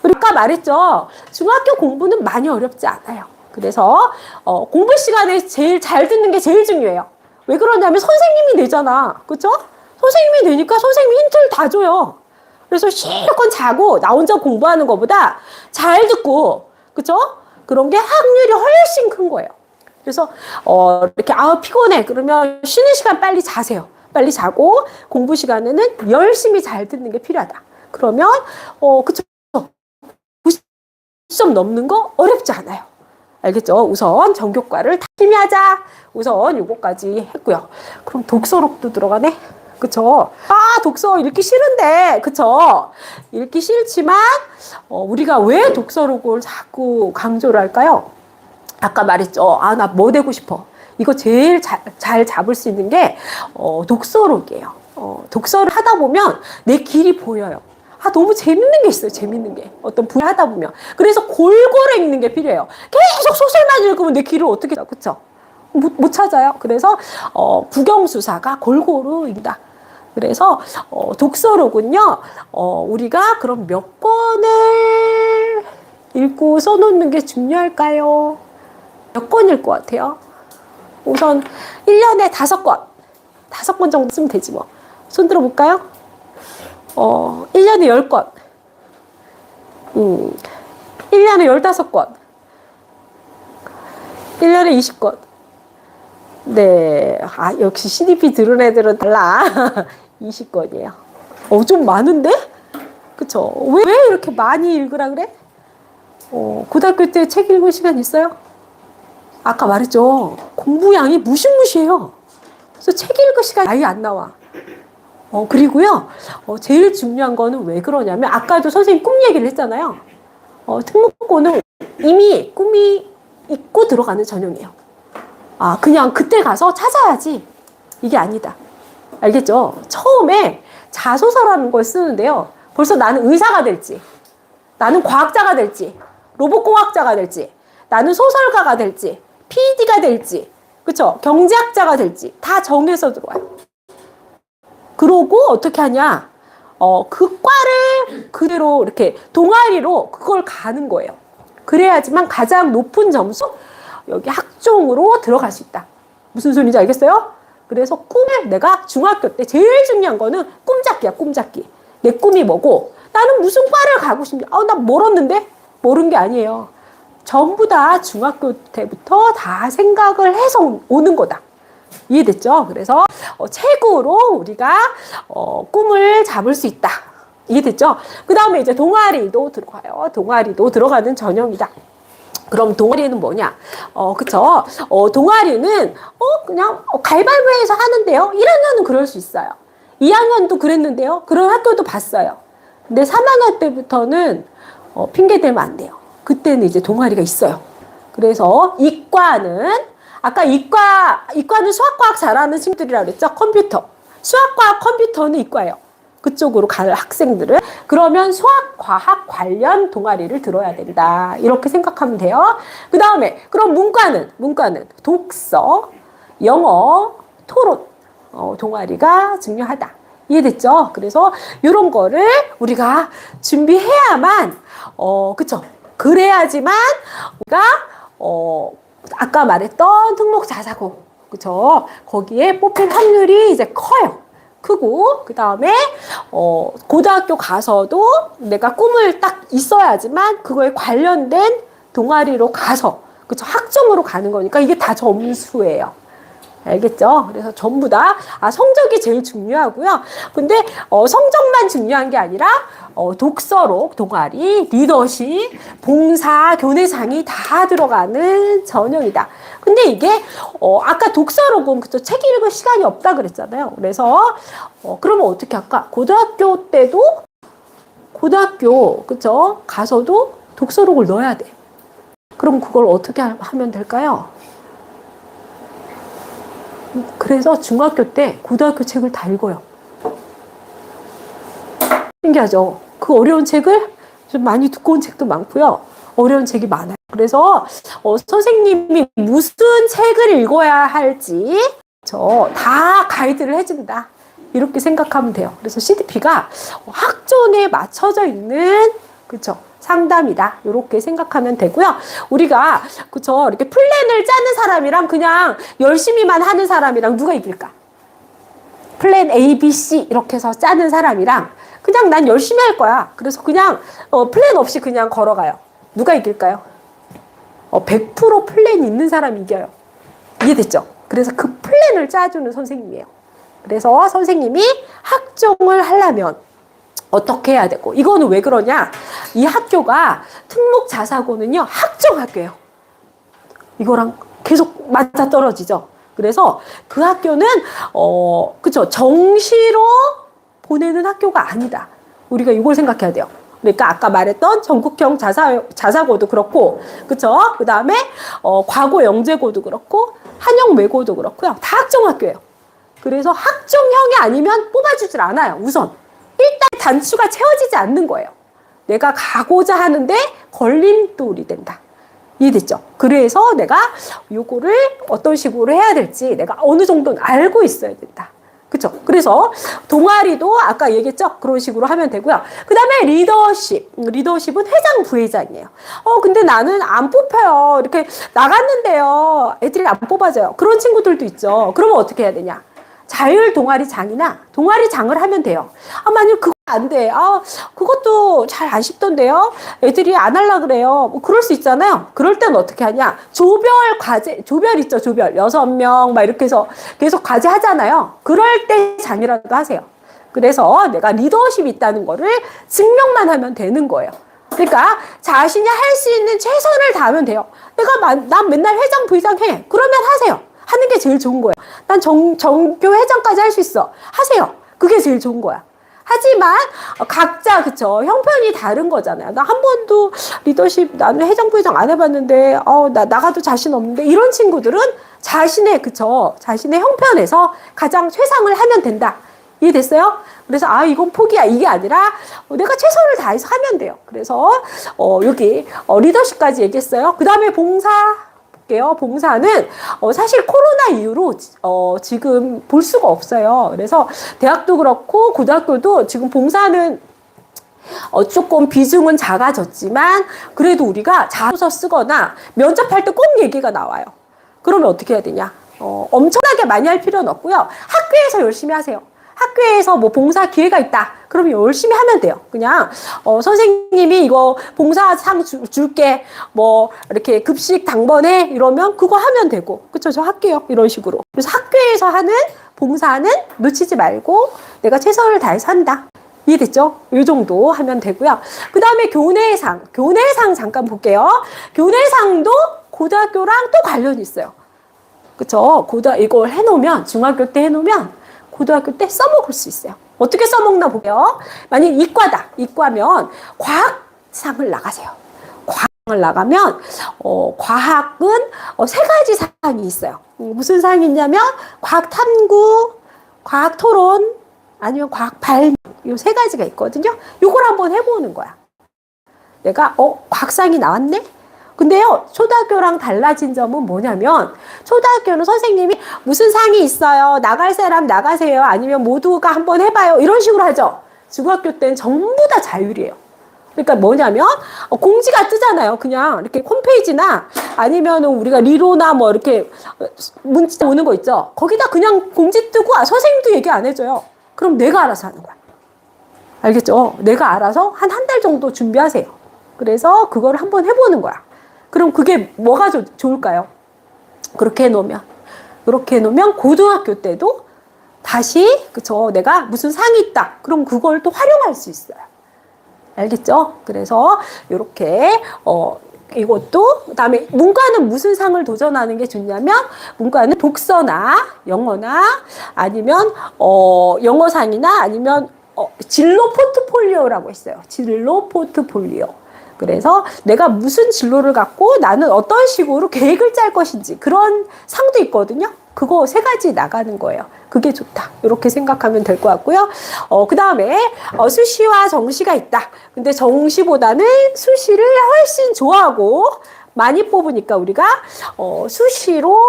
그러니까 말했죠. 중학교 공부는 많이 어렵지 않아요. 그래서 공부 시간에 제일 잘 듣는 게 제일 중요해요. 왜 그러냐면 선생님이 내잖아. 그쵸? 선생님이 내니까 선생님이 힌트를 다 줘요. 그래서 실컷 자고 나 혼자 공부하는 것보다 잘 듣고, 그쵸? 그런 게 확률이 훨씬 큰 거예요. 그래서 이렇게 피곤해 그러면 쉬는 시간 빨리 자세요. 빨리 자고 공부 시간에는 열심히 잘 듣는 게 필요하다. 그러면 그쵸? 90점 넘는 거 어렵지 않아요. 알겠죠? 우선 전교과를 열심히 하자. 우선 요거까지 했고요. 그럼 독서록도 들어가네. 그쵸? 독서 읽기 싫은데, 그쵸? 읽기 싫지만, 우리가 왜 독서록을 자꾸 강조를 할까요? 아까 말했죠. 나 뭐 되고 싶어. 이거 제일 잘 잡을 수 있는 게, 독서록이에요. 독서를 하다 보면 내 길이 보여요. 너무 재밌는 게 있어요. 재밌는 게. 어떤 분야 하다 보면. 그래서 골고루 읽는 게 필요해요. 계속 소설만 읽으면 내 길을 어떻게, 그쵸? 못 찾아요. 그래서 국영수사가 골고루 읽다. 그래서 독서록은요. 우리가 그럼 몇 권을 읽고 써놓는 게 중요할까요? 몇 권일 것 같아요? 우선 1년에 5권. 5권 정도 쓰면 되지 뭐. 손 들어볼까요? 1년에 10권. 1년에 15권. 1년에 20권. 네. 역시 CDP 들은 애들은 달라. 20권이에요. 좀 많은데? 그쵸? 왜 이렇게 많이 읽으라 그래? 고등학교 때 책 읽을 시간 있어요? 아까 말했죠. 공부량이 무시무시해요. 그래서 책 읽을 시간이 아예 안 나와. 그리고요. 제일 중요한 거는 왜 그러냐면, 아까도 선생님 꿈 얘기를 했잖아요. 특목고는 이미 꿈이 있고 들어가는 전형이에요. 그냥 그때 가서 찾아야지. 이게 아니다. 알겠죠? 처음에 자소서라는 걸 쓰는데요. 벌써 나는 의사가 될지, 나는 과학자가 될지, 로봇공학자가 될지, 나는 소설가가 될지, PD가 될지, 그쵸? 경제학자가 될지 다 정해서 들어와요. 그러고 어떻게 하냐? 그 과를 그대로 이렇게 동아리로 그걸 가는 거예요. 그래야지만 가장 높은 점수, 여기 학종으로 들어갈 수 있다. 무슨 소리인지 알겠어요? 그래서 꿈을 내가 중학교 때 제일 중요한 거는 꿈잡기야, 꿈잡기. 내 꿈이 뭐고, 나는 무슨 과를 가고 싶냐? 나 멀었는데? 모른 게 아니에요. 전부 다 중학교 때부터 다 생각을 해서 오는 거다. 이해됐죠? 그래서 책으로 우리가 꿈을 잡을 수 있다. 이해됐죠? 그 다음에 이제 동아리도 들어가요. 동아리도 들어가는 전형이다. 그럼 동아리는 뭐냐? 그쵸? 동아리는 그냥 가위바위보해서 하는데요. 1학년은 그럴 수 있어요. 2학년도 그랬는데요. 그런 학교도 봤어요. 근데 3학년 때부터는 핑계 대면 안 돼요. 그때는 이제 동아리가 있어요. 그래서 이과는 아까 이과는 수학과학 잘하는 친구들이라고 그랬죠? 컴퓨터. 수학과학 컴퓨터는 이과예요. 그쪽으로 갈 학생들은. 그러면 수학과학 관련 동아리를 들어야 된다. 이렇게 생각하면 돼요. 그 다음에, 그럼 문과는 독서, 영어, 토론, 동아리가 중요하다. 이해됐죠? 그래서 이런 거를 우리가 준비해야만, 그쵸? 그래야지만 우리가, 아까 말했던 특목자사고, 그쵸? 거기에 뽑힐 확률이 이제 커요. 크고, 그 다음에, 고등학교 가서도 내가 꿈을 딱 있어야지만 그거에 관련된 동아리로 가서, 그쵸? 학점으로 가는 거니까 이게 다 점수예요. 알겠죠? 그래서 전부 다, 성적이 제일 중요하고요. 근데, 성적만 중요한 게 아니라, 독서록, 동아리, 리더십, 봉사, 교내장이 다 들어가는 전형이다. 근데 이게, 아까 독서록은 그쵸? 책 읽을 시간이 없다 그랬잖아요. 그래서, 그러면 어떻게 할까? 고등학교 때도, 그쵸? 가서도 독서록을 넣어야 돼. 그럼 그걸 어떻게 하면 될까요? 그래서 중학교 때 고등학교 책을 다 읽어요. 신기하죠? 그 어려운 책을 좀 많이 두꺼운 책도 많고요. 어려운 책이 많아요. 그래서 선생님이 무슨 책을 읽어야 할지 다 가이드를 해준다. 이렇게 생각하면 돼요. 그래서 CDP가 학종에 맞춰져 있는 그쵸? 상담이다. 이렇게 생각하면 되고요. 우리가 그쵸? 이렇게 플랜을 짜는 사람이랑 그냥 열심히만 하는 사람이랑 누가 이길까? 플랜 A, B, C 이렇게 해서 짜는 사람이랑 그냥 난 열심히 할 거야. 그래서 그냥 플랜 없이 그냥 걸어가요. 누가 이길까요? 100% 플랜이 있는 사람이 이겨요. 이해됐죠? 그래서 그 플랜을 짜주는 선생님이에요. 그래서 선생님이 학종을 하려면 어떻게 해야 되고, 이거는 왜 그러냐? 이 학교가 특목자사고는요, 학종학교예요. 이거랑 계속 맞아 떨어지죠. 그래서 그 학교는, 그쵸, 정시로 보내는 학교가 아니다. 우리가 이걸 생각해야 돼요. 그러니까 아까 말했던 전국형 자사고도 그렇고, 그쵸? 그 다음에, 과고 영재고도 그렇고, 한영 외고도 그렇고요. 다 학종학교예요. 그래서 학종형이 아니면 뽑아주질 않아요, 우선. 일단 단추가 채워지지 않는 거예요. 내가 가고자 하는데 걸림돌이 된다. 이해됐죠? 그래서 내가 요거를 어떤 식으로 해야 될지 내가 어느 정도는 알고 있어야 된다. 그쵸? 그래서 동아리도 아까 얘기했죠? 그런 식으로 하면 되고요. 그 다음에 리더십. 리더십은 회장, 부회장이에요. 근데 나는 안 뽑혀요. 이렇게 나갔는데요. 애들이 안 뽑아져요. 그런 친구들도 있죠. 그러면 어떻게 해야 되냐? 자율 동아리장이나 동아리장을 하면 돼요. 만약 그거 안 돼. 그것도 잘 안 쉽던데요. 애들이 안 하려 그래요. 뭐 그럴 수 있잖아요. 그럴 때는 어떻게 하냐? 조별 과제, 조별 있죠, 조별. 6명, 막 이렇게 해서 계속 과제 하잖아요. 그럴 때 장이라도 하세요. 그래서 내가 리더십이 있다는 거를 증명만 하면 되는 거예요. 그러니까 자신이 할 수 있는 최선을 다하면 돼요. 난 맨날 회장, 부회장 해. 그러면 하세요. 하는 게 제일 좋은 거예요. 난 전교 회장까지 할 수 있어. 하세요. 그게 제일 좋은 거야. 하지만 각자 그쵸 형편이 다른 거잖아요. 나 한 번도 리더십 나는 회장 부회장 안 해봤는데 나 나가도 자신 없는데 이런 친구들은 자신의 형편에서 가장 최상을 하면 된다. 이해됐어요? 그래서 이건 포기야 이게 아니라 내가 최선을 다해서 하면 돼요. 그래서 여기 리더십까지 얘기했어요. 그 다음에 봉사 볼게요. 봉사는 사실 코로나 이후로 지금 볼 수가 없어요. 그래서 대학도 그렇고 고등학교도 지금 봉사는 조금 비중은 작아졌지만 그래도 우리가 자소서 쓰거나 면접할 때 꼭 얘기가 나와요. 그러면 어떻게 해야 되냐? 엄청나게 많이 할 필요는 없고요. 학교에서 열심히 하세요. 학교에서 뭐 봉사 기회가 있다. 그러면 열심히 하면 돼요. 그냥 선생님이 이거 봉사상 줄게. 뭐 이렇게 급식 당번에 이러면 그거 하면 되고. 그쵸? 저 할게요. 이런 식으로. 그래서 학교에서 하는 봉사는 놓치지 말고 내가 최선을 다해서 한다. 이해됐죠? 이 정도 하면 되고요. 그 다음에 교내상 잠깐 볼게요. 교내상도 고등학교랑 또 관련이 있어요. 그쵸? 이걸 해놓으면, 중학교 때 해놓으면 고등학교 때 써먹을 수 있어요. 어떻게 써먹나 볼게요. 만약 이과다. 이과면 과학상을 나가세요. 과학을 나가면, 과학은 세 가지 상이 있어요. 무슨 상이 있냐면, 과학 탐구, 과학 토론, 아니면 과학 발명. 이 세 가지가 있거든요. 이걸 한번 해보는 거야. 내가, 과학상이 나왔네? 근데요, 초등학교랑 달라진 점은 뭐냐면, 초등학교는 선생님이 무슨 상이 있어요. 나갈 사람 나가세요. 아니면 모두가 한번 해봐요. 이런 식으로 하죠. 중학교 때는 전부 다 자율이에요. 그러니까 뭐냐면, 공지가 뜨잖아요. 그냥 이렇게 홈페이지나 아니면 우리가 리로나 뭐 이렇게 문자 오는 거 있죠. 거기다 그냥 공지 뜨고, 선생님도 얘기 안 해줘요. 그럼 내가 알아서 하는 거야. 알겠죠? 내가 알아서 한 달 정도 준비하세요. 그래서 그걸 한번 해보는 거야. 그럼 그게 뭐가 좋을까요? 그렇게 해놓으면 고등학교 때도 다시, 그쵸? 내가 무슨 상이 있다. 그럼 그걸 또 활용할 수 있어요. 알겠죠? 그래서 이렇게, 이것도, 그 다음에 문과는 무슨 상을 도전하는 게 좋냐면, 문과는 독서나 영어나 아니면, 영어상이나 아니면, 진로 포트폴리오라고 있어요. 진로 포트폴리오. 그래서 내가 무슨 진로를 갖고 나는 어떤 식으로 계획을 짤 것인지 그런 상도 있거든요. 그거 세 가지 나가는 거예요. 그게 좋다. 이렇게 생각하면 될 것 같고요. 그 다음에 수시와 정시가 있다. 근데 정시보다는 수시를 훨씬 좋아하고 많이 뽑으니까 우리가 수시로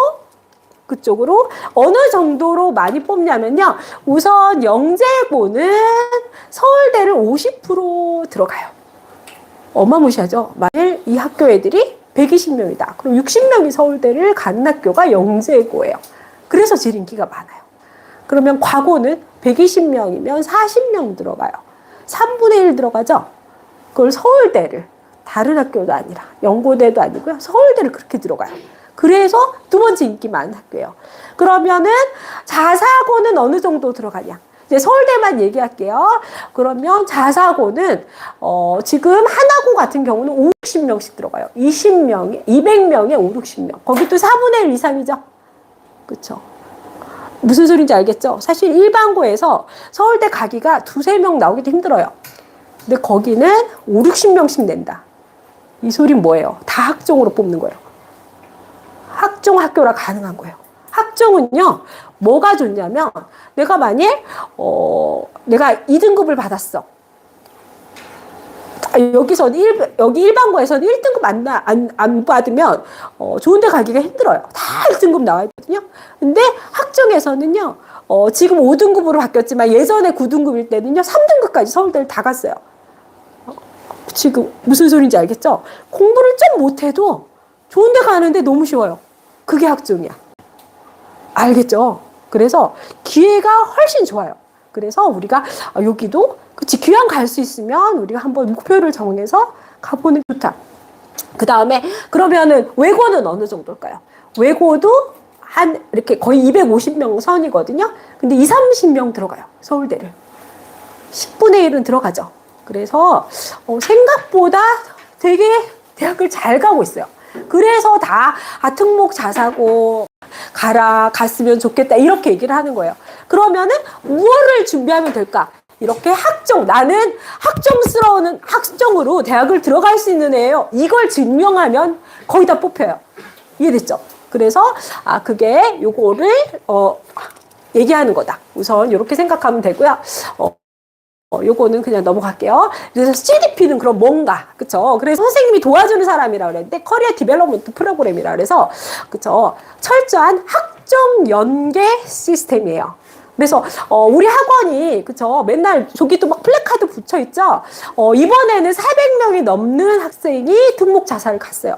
그쪽으로 어느 정도로 많이 뽑냐면요. 우선 영재고는 서울대를 50% 들어가요. 어마무시하죠. 만일 이 학교 애들이 120명이다. 그럼 60명이 서울대를 가는 학교가 영재고예요. 그래서 제일 인기가 많아요. 그러면 과고는 120명이면 40명 들어가요. 3분의 1 들어가죠. 그걸 서울대를, 다른 학교도 아니라 연고대도 아니고요. 서울대를 그렇게 들어가요. 그래서 두 번째 인기 많은 학교예요. 그러면은 자사고는 어느 정도 들어가냐? 이제 서울대만 얘기할게요. 그러면 자사고는 지금 하나고 같은 경우는 50명씩 들어가요. 200명에 5, 60명. 거기 또 4분의 1 이상이죠. 그렇죠? 무슨 소리인지 알겠죠? 사실 일반고에서 서울대 가기가 2-3명 나오기도 힘들어요. 근데 거기는 5, 60명씩 낸다. 이 소리는 뭐예요? 다 학종으로 뽑는 거예요. 학종 학교라 가능한 거예요. 학종은요, 뭐가 좋냐면, 내가 만약, 내가 2등급을 받았어. 여기 일반고에서는 1등급 안 받으면, 좋은 데 가기가 힘들어요. 다 1등급 나와야 되거든요. 근데 학종에서는요, 지금 5등급으로 바뀌었지만 예전에 9등급일 때는요, 3등급까지 서울대를 다 갔어요. 지금 무슨 소리인지 알겠죠? 공부를 좀 못해도 좋은 데 가는데 너무 쉬워요. 그게 학종이야. 알겠죠? 그래서 기회가 훨씬 좋아요. 그래서 우리가 여기도 그치 기왕 갈 수 있으면 우리가 한번 목표를 정해서 가보는 게 좋다. 그 다음에 그러면은 외고는 어느 정도일까요? 외고도 한 이렇게 거의 250명 선이거든요. 근데 20-30명 들어가요. 서울대를. 10분의 1은 들어가죠. 그래서 생각보다 되게 대학을 잘 가고 있어요. 그래서 다 특목 자사고 갔으면 좋겠다 이렇게 얘기를 하는 거예요. 그러면은 무엇을 준비하면 될까? 이렇게 나는 학종스러운 학종으로 대학을 들어갈 수 있는 애예요. 이걸 증명하면 거의 다 뽑혀요. 이해됐죠? 그래서 그게 요거를 얘기하는 거다. 우선 이렇게 생각하면 되고요. 요거는 그냥 넘어갈게요. 그래서 CDP는 그럼 뭔가, 그쵸? 그래서 선생님이 도와주는 사람이라 그랬는데, 커리어 디벨롭먼트 프로그램이라 그래서, 그쵸? 철저한 학종 연계 시스템이에요. 그래서, 우리 학원이, 그쵸? 맨날 저기도 막 플래카드 붙여 있죠? 이번에는 400명이 넘는 학생이 특목 자사를 갔어요.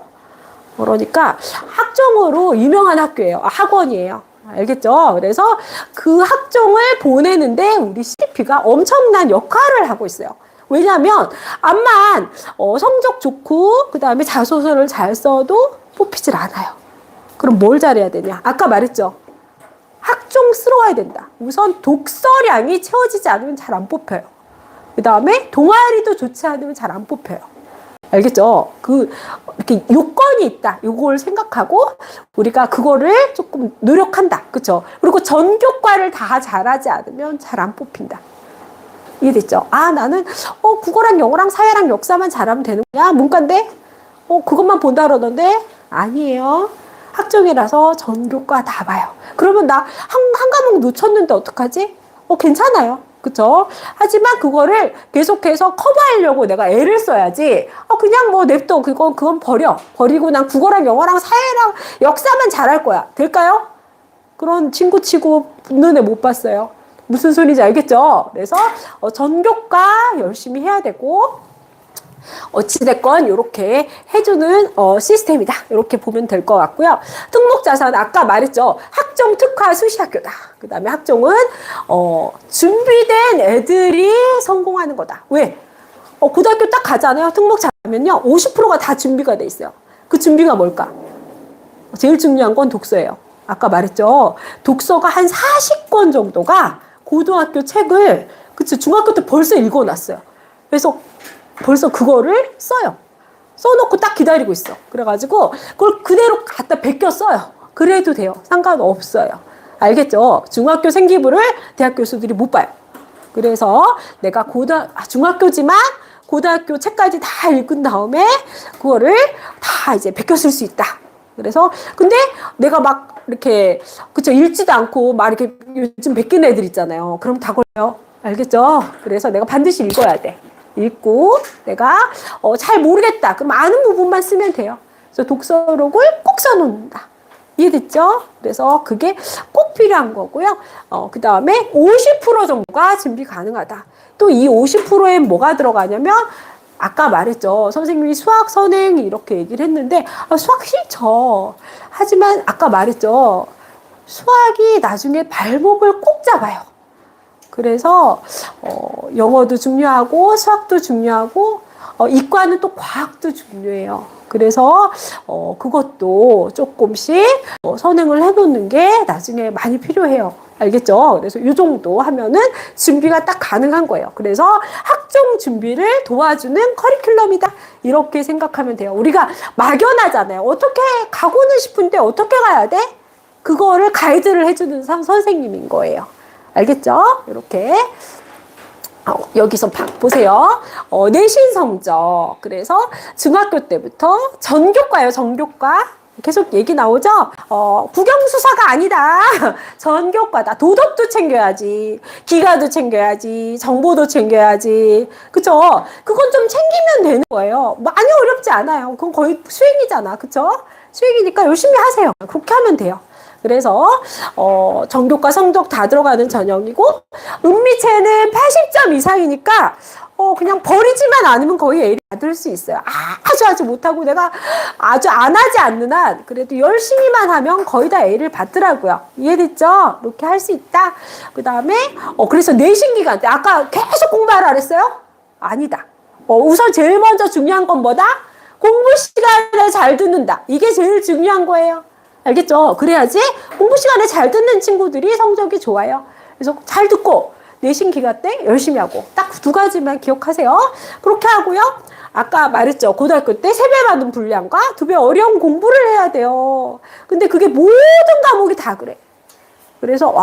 그러니까 학종으로 유명한 학교예요. 학원이에요. 알겠죠? 그래서 그 학종을 보내는데 우리 CDP가 엄청난 역할을 하고 있어요. 왜냐하면 암만 성적 좋고 그 다음에 자소서를 잘 써도 뽑히질 않아요. 그럼 뭘 잘해야 되냐? 아까 말했죠. 학종스러워야 된다. 우선 독서량이 채워지지 않으면 잘 안 뽑혀요. 그 다음에 동아리도 좋지 않으면 잘 안 뽑혀요. 알겠죠? 이렇게 요건이 있다. 요걸 생각하고 우리가 그거를 조금 노력한다. 그쵸? 그리고 전교과를 다 잘하지 않으면 잘 안 뽑힌다. 이해됐죠? 나는, 국어랑 영어랑 사회랑 역사만 잘하면 되는 거야? 문과인데? 그것만 본다 그러던데? 아니에요. 학종이라서 전교과 다 봐요. 그러면 나 한 과목 놓쳤는데 어떡하지? 괜찮아요. 그쵸? 하지만 그거를 계속해서 커버하려고 내가 애를 써야지. 그냥 뭐 냅둬. 그건 버리고 난 국어랑 영어랑 사회랑 역사만 잘할 거야. 될까요? 그런 친구 치고 눈에 못 봤어요. 무슨 소리인지 알겠죠? 그래서 전교과 열심히 해야 되고, 어찌됐건 이렇게 해주는 시스템이다. 이렇게 보면 될 것 같고요. 특목자산 아까 말했죠. 학종 특화 수시학교다. 그 다음에 학종은 준비된 애들이 성공하는 거다. 왜? 고등학교 딱 가잖아요. 특목자면요 50%가 다 준비가 돼 있어요. 그 준비가 뭘까? 제일 중요한 건 독서예요. 아까 말했죠. 독서가 한 40권 정도가 고등학교 책을 중학교 때 벌써 읽어놨어요. 그래서 벌써 그거를 써요. 써놓고 딱 기다리고 있어. 그래가지고 그걸 그대로 갖다 베껴 써요. 그래도 돼요. 상관없어요. 알겠죠? 중학교 생기부를 대학 교수들이 못 봐요. 그래서 내가 중학교지만 고등학교 책까지 다 읽은 다음에 그거를 다 이제 베껴 쓸 수 있다. 그래서 근데 내가 막 이렇게 읽지도 않고 막 이렇게 요즘 베끼는 애들 있잖아요. 그럼 다 걸려요. 알겠죠? 그래서 내가 반드시 읽어야 돼. 읽고 내가 잘 모르겠다. 그럼 아는 부분만 쓰면 돼요. 그래서 독서록을 꼭 써놓는다. 이해됐죠? 그래서 그게 꼭 필요한 거고요. 그 다음에 50% 정도가 준비 가능하다. 또 이 50%에 뭐가 들어가냐면 아까 말했죠. 선생님이 수학 선행 이렇게 얘기를 했는데 수학 싫죠. 하지만 아까 말했죠. 수학이 나중에 발목을 꼭 잡아요. 그래서 영어도 중요하고 수학도 중요하고 이과는 또 과학도 중요해요. 그래서 그것도 조금씩 선행을 해놓는 게 나중에 많이 필요해요. 알겠죠? 그래서 이 정도 하면은 준비가 딱 가능한 거예요. 그래서 학종 준비를 도와주는 커리큘럼이다. 이렇게 생각하면 돼요. 우리가 막연하잖아요. 어떻게 가고는 싶은데 어떻게 가야 돼? 그거를 가이드를 해주는 선생님인 거예요. 알겠죠? 이렇게 여기서 보세요. 내신 성적. 그래서 중학교 때부터 전교과예요. 전교과. 계속 얘기 나오죠? 국영수사가 아니다. 전교과다. 도덕도 챙겨야지. 기가도 챙겨야지. 정보도 챙겨야지. 그쵸? 그건 좀 챙기면 되는 거예요. 많이 어렵지 않아요. 그건 거의 수행이잖아. 그쵸? 수행이니까 열심히 하세요. 그렇게 하면 돼요. 그래서 전교과 성적 다 들어가는 전형이고 은미체는 80점 이상이니까 그냥 버리지만 않으면 거의 A를 받을 수 있어요. 아주 못하고 내가 아주 안 하지 않는 한 그래도 열심히만 하면 거의 다 A를 받더라고요. 이해됐죠? 이렇게 할 수 있다. 그 다음에 그래서 내신 기간 때 아까 계속 공부하라 그랬어요? 아니다. 우선 제일 먼저 중요한 건 뭐다? 공부 시간에 잘 듣는다. 이게 제일 중요한 거예요. 알겠죠? 그래야지 공부 시간에 잘 듣는 친구들이 성적이 좋아요. 그래서 잘 듣고 내신 기간 때 열심히 하고 딱 두 가지만 기억하세요. 그렇게 하고요. 아까 말했죠. 고등학교 때 3배 받은 분량과 2배 어려운 공부를 해야 돼요. 근데 그게 모든 과목이 다 그래. 그래서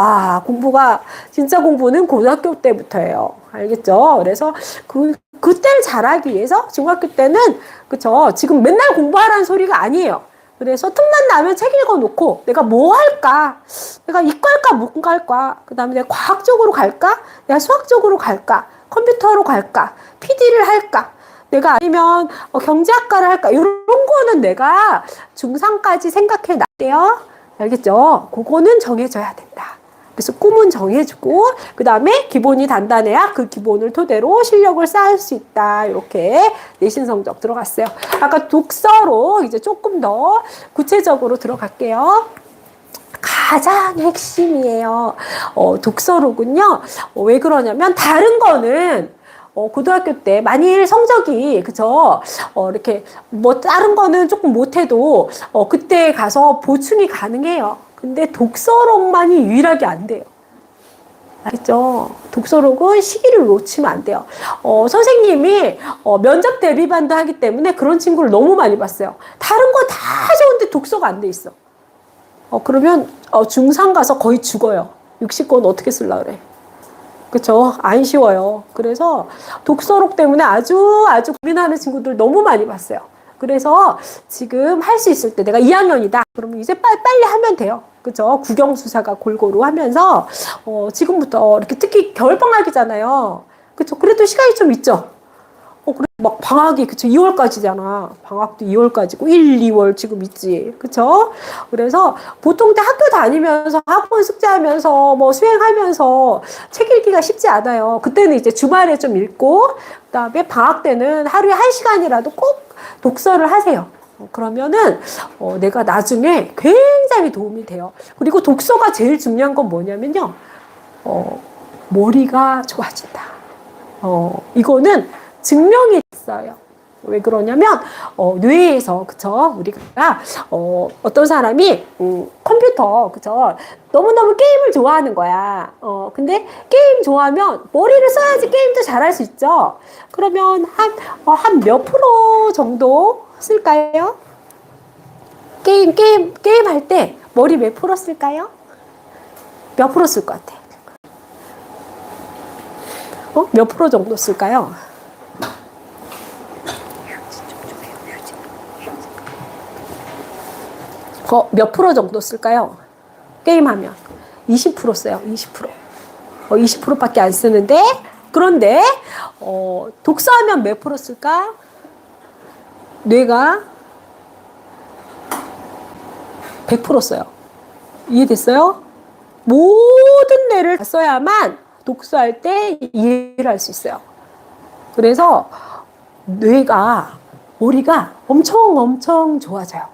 진짜 공부는 고등학교 때부터예요. 알겠죠? 그래서 그때를 잘하기 위해서 중학교 때는 그쵸? 지금 맨날 공부하라는 소리가 아니에요. 그래서 틈만 나면 책 읽어놓고 내가 뭐 할까? 내가 이과 할까? 문과 할까? 그 다음에 내가 과학 쪽으로 갈까? 내가 수학 쪽으로 갈까? 컴퓨터로 갈까? PD를 할까? 내가 아니면 경제학과를 할까? 이런 거는 내가 중3까지 생각해 놨대요. 알겠죠? 그거는 정해져야 된다. 그래서 꿈은 정해주고 그 다음에 기본이 단단해야 그 기본을 토대로 실력을 쌓을 수 있다. 이렇게 내신 성적 들어갔어요. 아까 독서로 이제 조금 더 구체적으로 들어갈게요. 가장 핵심이에요. 독서록은요. 왜 그러냐면 다른 거는 고등학교 때 만일 성적이 그죠 이렇게 뭐 다른 거는 조금 못해도 그때 가서 보충이 가능해요. 근데 독서록만이 유일하게 안 돼요. 알겠죠? 독서록은 시기를 놓치면 안 돼요. 선생님이 면접 대비반도 하기 때문에 그런 친구를 너무 많이 봤어요. 다른 거 다 좋은데 독서가 안 돼 있어. 그러면 중3 가서 거의 죽어요. 60권 어떻게 쓰려고 그래. 그쵸? 안 쉬워요. 그래서 독서록 때문에 아주 고민하는 친구들 너무 많이 봤어요. 그래서 지금 할 수 있을 때 내가 2학년이다. 그러면 이제 빨리 하면 돼요. 그죠? 국영수사가 골고루 하면서 지금부터 이렇게 특히 겨울방학이잖아요. 그쵸? 그래도 시간이 좀 있죠? 그래 막 방학이 그쵸 2월까지잖아. 방학도 2월까지고 1, 2월 지금 있지. 그쵸? 그래서 보통 때 학교 다니면서 학원 숙제하면서 뭐 수행하면서 책 읽기가 쉽지 않아요. 그때는 이제 주말에 좀 읽고 그다음에 방학 때는 하루에 1시간이라도 꼭 독서를 하세요. 그러면은 내가 나중에 굉장히 도움이 돼요. 그리고 독서가 제일 중요한 건 뭐냐면요. 머리가 좋아진다. 이거는 증명이 됐어요. 왜 그러냐면 뇌에서 그쵸 우리가 어떤 사람이 컴퓨터 그쵸 너무너무 게임을 좋아하는 거야. 근데 게임 좋아하면 머리를 써야지 게임도 잘할 수 있죠. 그러면 한 몇 프로 정도 쓸까요? 게임 할 때 머리 몇 프로 쓸까요? 몇 프로 쓸 것 같아? 몇 프로 정도 쓸까요? 몇 프로 정도 쓸까요? 게임하면 20% 써요. 20%. 20%밖에 안 쓰는데 그런데 독서하면 몇 프로 쓸까? 뇌가 100% 써요. 이해됐어요? 모든 뇌를 다 써야만 독서할 때 이해를 할 수 있어요. 그래서 머리가 엄청 좋아져요.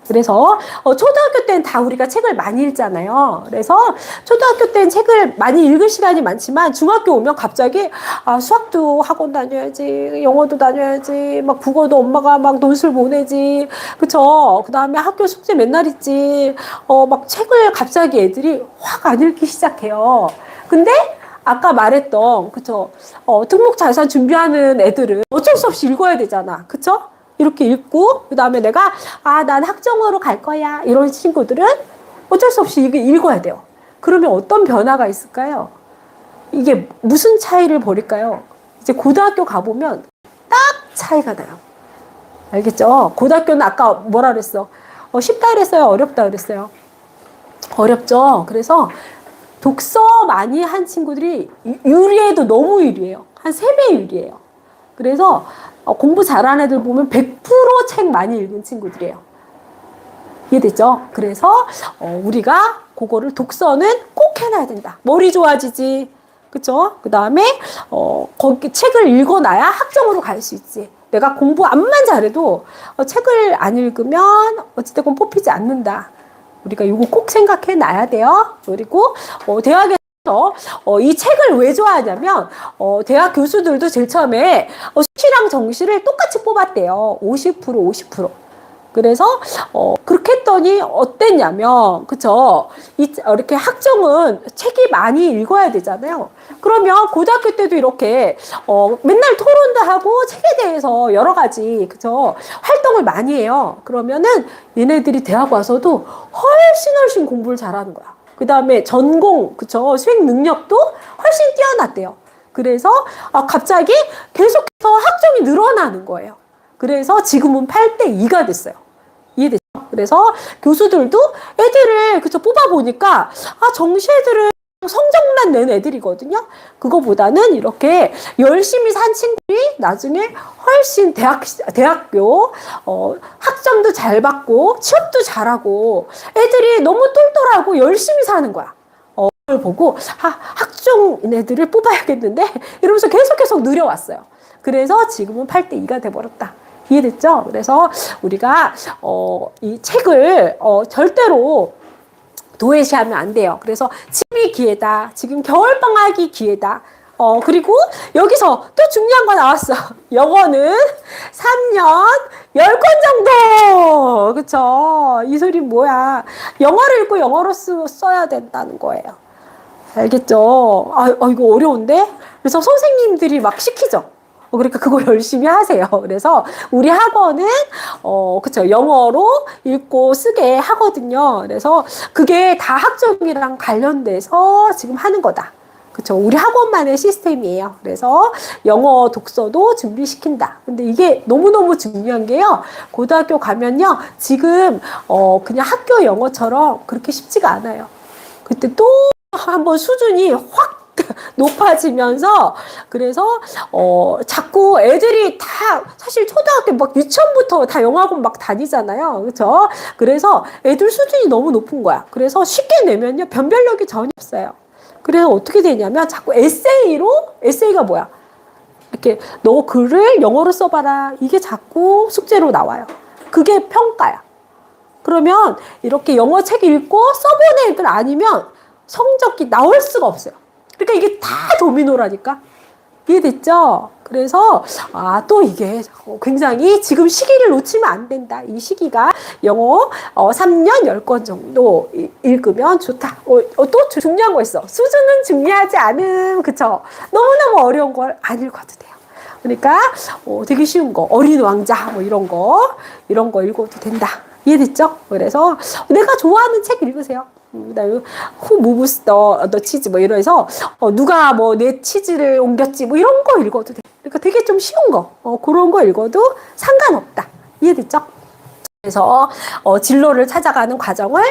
그래서 초등학교 때는 다 우리가 책을 많이 읽잖아요. 그래서 초등학교 때는 책을 많이 읽을 시간이 많지만 중학교 오면 갑자기 수학도 학원 다녀야지, 영어도 다녀야지, 막 국어도 엄마가 막 논술 보내지, 그쵸? 그 다음에 학교 숙제 맨날 있지, 막 책을 갑자기 애들이 확 안 읽기 시작해요. 근데 아까 말했던 그쵸? 특목 자산 준비하는 애들은 어쩔 수 없이 읽어야 되잖아, 그쵸? 이렇게 읽고 그 다음에 내가 난 학점으로 갈 거야 이런 친구들은 어쩔 수 없이 이게 읽어야 돼요. 그러면 어떤 변화가 있을까요? 이게 무슨 차이를 벌일까요? 이제 고등학교 가보면 딱 차이가 나요. 알겠죠? 고등학교는 아까 뭐라 그랬어? 쉽다 그랬어요? 어렵다 그랬어요? 어렵죠? 그래서 독서 많이 한 친구들이 유리해도 너무 유리해요. 한 3배 유리해요. 그래서 공부 잘하는 애들 보면 100% 책 많이 읽은 친구들이에요. 이해됐죠? 그래서 우리가 그거를 독서는 꼭 해놔야 된다. 머리 좋아지지. 그쵸? 그 다음에 거기 책을 읽어놔야 학점으로 갈 수 있지. 내가 공부 암만 잘해도 책을 안 읽으면 어찌됐건 뽑히지 않는다. 우리가 이거 꼭 생각해 놔야 돼요. 그리고 대학에 이 책을 왜 좋아하냐면 대학 교수들도 제일 처음에 수시랑 정시를 똑같이 뽑았대요. 50%. 그래서 그렇게 했더니 어땠냐면 그쵸? 이렇게 학점은 책이 많이 읽어야 되잖아요. 그러면 고등학교 때도 이렇게 맨날 토론도 하고 책에 대해서 여러 가지 그쵸? 활동을 많이 해요. 그러면은 얘네들이 대학 와서도 훨씬 공부를 잘하는 거야. 그 다음에 전공, 그쵸? 수행 능력도 훨씬 뛰어났대요. 그래서 갑자기 계속해서 학점이 늘어나는 거예요. 그래서 지금은 8대 2가 됐어요. 이해됐죠? 그래서 교수들도 애들을 그쵸 뽑아보니까 정시 애들은 성적만 낸 애들이거든요. 그거보다는 이렇게 열심히 산 친구들이 나중에 훨씬 대학교 학점도 잘 받고 취업도 잘하고 애들이 너무 똘똘하고 열심히 사는 거야. 그걸 보고 학종 애들을 뽑아야겠는데 이러면서 계속 느려왔어요. 그래서 지금은 8대2가 돼버렸다. 이해됐죠? 그래서 우리가 이 책을 절대로 도외시하면 안 돼요. 그래서 지금이 기회다. 지금 겨울방학이 기회다. 그리고 여기서 또 중요한 거 나왔어. 영어는 3년 10권 정도. 그쵸? 이 소리 뭐야. 영어를 읽고 영어로 써야 된다는 거예요. 알겠죠? 이거 어려운데? 그래서 선생님들이 막 시키죠. 그러니까 그거 열심히 하세요. 그래서 우리 학원은 그쵸, 영어로 읽고 쓰게 하거든요. 그래서 그게 다 학종이랑 관련돼서 지금 하는 거다. 그쵸, 우리 학원만의 시스템이에요. 그래서 영어 독서도 준비시킨다. 근데 이게 너무너무 중요한 게요. 고등학교 가면요, 지금 그냥 학교 영어처럼 그렇게 쉽지가 않아요. 그때 또 한번 수준이 확 높아지면서 그래서 자꾸 애들이 다 사실 초등학교 막 유치원부터 다 영어학원 막 다니잖아요. 그렇죠? 그래서 애들 수준이 너무 높은 거야. 그래서 쉽게 내면요 변별력이 전혀 없어요. 그래서 어떻게 되냐면 자꾸 에세이가 뭐야? 이렇게 너 글을 영어로 써봐라. 이게 자꾸 숙제로 나와요. 그게 평가야. 그러면 이렇게 영어 책 읽고 써본 애들 아니면 성적이 나올 수가 없어요. 그러니까 이게 다 도미노라니까. 이해됐죠? 그래서 또 이게 굉장히 지금 시기를 놓치면 안 된다. 이 시기가 영어 3년 10권 정도 읽으면 좋다. 또 중요한 거 있어. 수준은 중요하지 않음. 그쵸? 너무너무 어려운 걸 안 읽어도 돼요. 그러니까 되게 쉬운 거, 어린 왕자 뭐 이런 거 읽어도 된다. 이해됐죠? 그래서 내가 좋아하는 책 읽으세요. 그다음에 Who moves the cheese 뭐 이래서 누가 뭐 내 치즈를 옮겼지 뭐 이런 거 읽어도 돼. 그러니까 되게 좀 쉬운 거 그런 거 읽어도 상관없다. 이해됐죠? 그래서 진로를 찾아가는 과정을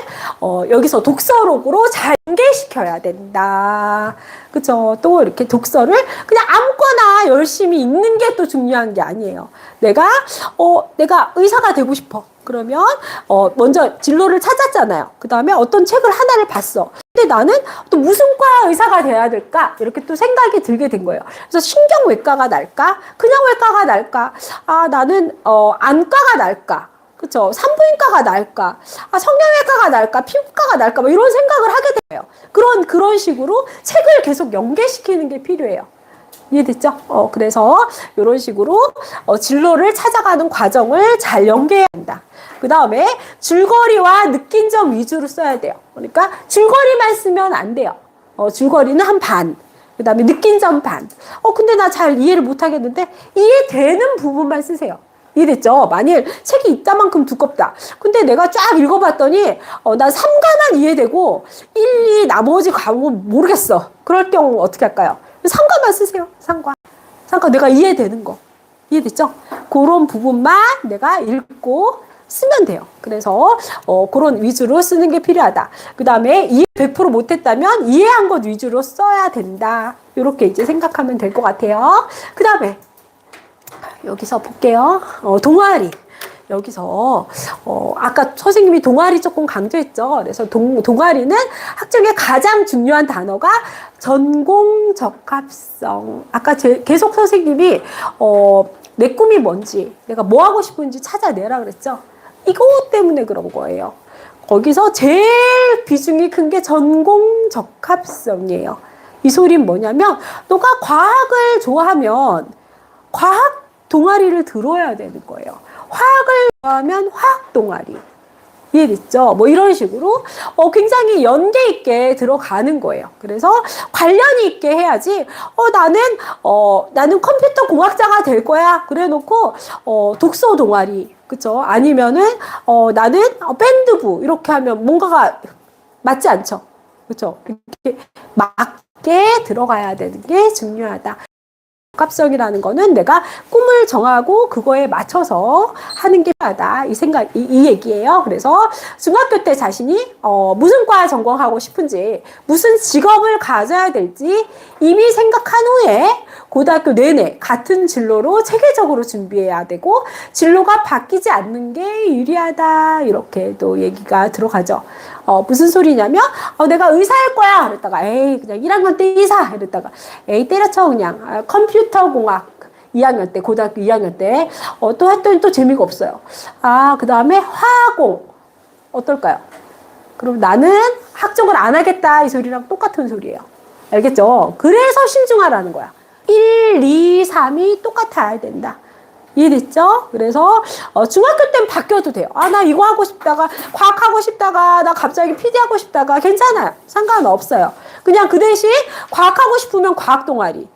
여기서 독서록으로 잘 연계시켜야 된다. 그쵸? 또 이렇게 독서를 그냥 아무거나 열심히 읽는 게 또 중요한 게 아니에요. 내가 의사가 되고 싶어. 그러면 먼저 진로를 찾았잖아요. 그 다음에 어떤 책을 하나를 봤어. 근데 나는 또 무슨 과 의사가 돼야 될까? 이렇게 또 생각이 들게 된 거예요. 그래서 신경외과가 날까? 그냥 외과가 날까? 나는 안과가 날까? 그쵸? 산부인과가 날까? 성형외과가 날까? 피부과가 날까? 뭐 이런 생각을 하게 돼요. 그런 식으로 책을 계속 연계시키는 게 필요해요. 이해됐죠? 그래서 이런 식으로 진로를 찾아가는 과정을 잘 연계해야 한다. 그 다음에 줄거리와 느낀 점 위주로 써야 돼요. 그러니까 줄거리만 쓰면 안 돼요. 줄거리는 한 반. 그 다음에 느낀 점 반. 근데 나 잘 이해를 못 하겠는데 이해되는 부분만 쓰세요. 이해됐죠? 만일 책이 이따만큼 두껍다. 근데 내가 쫙 읽어봤더니 난 3과만 이해되고 1, 2 나머지 과목은 모르겠어. 그럴 경우 어떻게 할까요? 3과만 쓰세요. 3과 내가 이해되는 거. 이해됐죠? 그런 부분만 내가 읽고 쓰면 돼요. 그래서 그런 위주로 쓰는 게 필요하다. 그 다음에 이해 100% 못했다면 이해한 것 위주로 써야 된다. 이렇게 이제 생각하면 될 것 같아요. 그 다음에 여기서 볼게요. 동아리. 여기서 아까 선생님이 동아리 조금 강조했죠. 그래서 동아리는 학종의 가장 중요한 단어가 전공적합성. 아까 계속 선생님이 내 꿈이 뭔지, 내가 뭐 하고 싶은지 찾아내라 그랬죠. 이거 때문에 그런 거예요. 거기서 제일 비중이 큰 게 전공적합성이에요. 이 소리는 뭐냐면 너가 과학을 좋아하면 과학 동아리를 들어야 되는 거예요. 화학을 좋아하면 화학 동아리. 이해됐죠? 뭐 이런 식으로 굉장히 연계 있게 들어가는 거예요. 그래서 관련이 있게 해야지 나는 컴퓨터 공학자가 될 거야. 그래 놓고 독서 동아리. 그쵸? 아니면은 나는 밴드부 이렇게 하면 뭔가가 맞지 않죠? 그쵸? 이렇게 맞게 들어가야 되는 게 중요하다. 적합성이라는 거는 내가 꿈을 틀을 정하고 그거에 맞춰서 하는 게 필요하다. 이 얘기예요. 그래서 중학교 때 자신이 무슨 과 전공하고 싶은지, 무슨 직업을 가져야 될지 이미 생각한 후에 고등학교 내내 같은 진로로 체계적으로 준비해야 되고, 진로가 바뀌지 않는 게 유리하다. 이렇게 또 얘기가 들어가죠. 무슨 소리냐면, 내가 의사할 거야. 그랬다가, 에이, 그냥 1학년 때 의사. 이랬다가, 에이, 때려쳐, 그냥. 컴퓨터공학. 2학년 때, 고등학교 2학년 때. 또 했더니 또 재미가 없어요. 그 다음에 화공. 어떨까요? 그럼 나는 학종을 안 하겠다. 이 소리랑 똑같은 소리예요. 알겠죠? 그래서 신중하라는 거야. 1, 2, 3이 똑같아야 된다. 이해됐죠? 그래서 중학교 때는 바뀌어도 돼요. 나 이거 하고 싶다가 과학 하고 싶다가 나 갑자기 PD 하고 싶다가 괜찮아요. 상관없어요. 그냥 그 대신 과학 하고 싶으면 과학 동아리,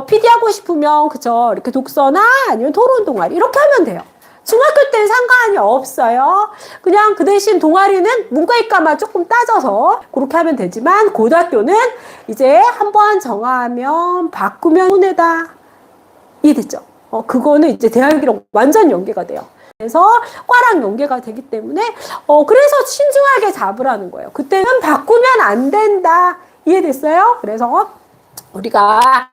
PD 하고 싶으면 그쵸, 이렇게 독서나 아니면 토론 동아리 이렇게 하면 돼요. 중학교 때는 상관이 없어요. 그냥 그 대신 동아리는 문과이과만 조금 따져서 그렇게 하면 되지만, 고등학교는 이제 한번 정하면 바꾸면 손해다. 이해됐죠? 그거는 이제 대학이랑 완전 연계가 돼요. 그래서 과랑 연계가 되기 때문에 그래서 신중하게 잡으라는 거예요. 그때는 바꾸면 안 된다. 이해됐어요? 그래서 우리가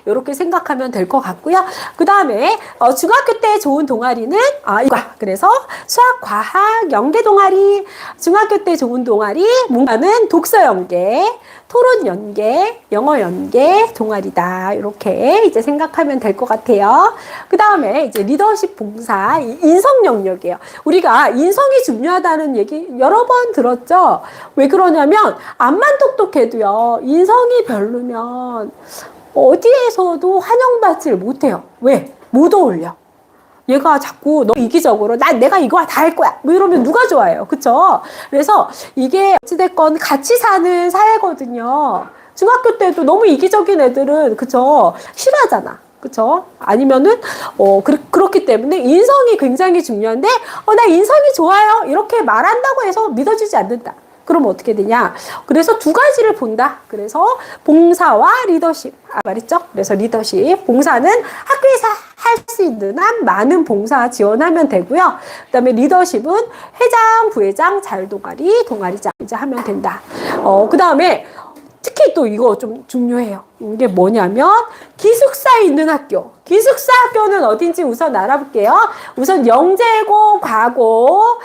이렇게 생각하면 될 것 같고요. 그 다음에 중학교 때 좋은 동아리는 이거. 그래서 수학, 과학, 연계 동아리. 중학교 때 좋은 동아리, 문과는 독서 연계, 토론 연계, 영어 연계 동아리다. 이렇게 이제 생각하면 될 것 같아요. 그 다음에 이제 리더십 봉사, 인성 영역이에요. 우리가 인성이 중요하다는 얘기 여러 번 들었죠? 왜 그러냐면, 암만 똑똑해도요, 인성이 별로면 어디에서도 환영받지를 못해요. 왜? 못 어울려. 얘가 자꾸 너무 이기적으로 내가 이거 다 할 거야. 뭐 이러면 누가 좋아해요. 그쵸? 그래서 이게 어찌됐건 같이 사는 사회거든요. 중학교 때도 너무 이기적인 애들은 그쵸? 싫어하잖아. 그쵸? 아니면은 그렇기 때문에 인성이 굉장히 중요한데 나 인성이 좋아요. 이렇게 말한다고 해서 믿어지지 않는다. 그럼 어떻게 되냐? 그래서 두 가지를 본다. 그래서 봉사와 리더십. 말했죠? 그래서 리더십. 봉사는 학교에서 할 수 있는 한 많은 봉사 지원하면 되고요. 그 다음에 리더십은 회장, 부회장, 자율동아리, 동아리장 이제 하면 된다. 그 다음에 특히 또 이거 좀 중요해요. 이게 뭐냐면 기숙사에 있는 학교. 기숙사 학교는 어딘지 우선 알아볼게요. 우선 영재고, 과고,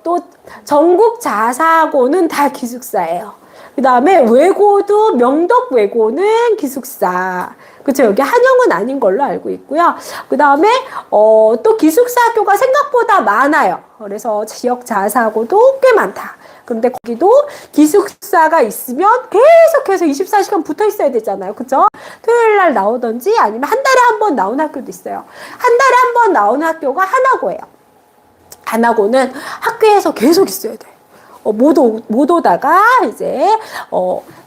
또 전국 자사고는 다 기숙사예요. 그 다음에 외고도 명덕 외고는 기숙사. 그쵸? 여기 한영은 아닌 걸로 알고 있고요. 그 다음에 또 기숙사 학교가 생각보다 많아요. 그래서 지역 자사고도 꽤 많다. 그런데 거기도 기숙사가 있으면 계속해서 24시간 붙어 있어야 되잖아요. 그죠? 토요일 날 나오던지 아니면 한 달에 한 번 나오는 학교도 있어요. 한 달에 한 번 나오는 학교가 하나고예요. 하나고는 학교에서 계속 있어야 돼. 못 오다가 이제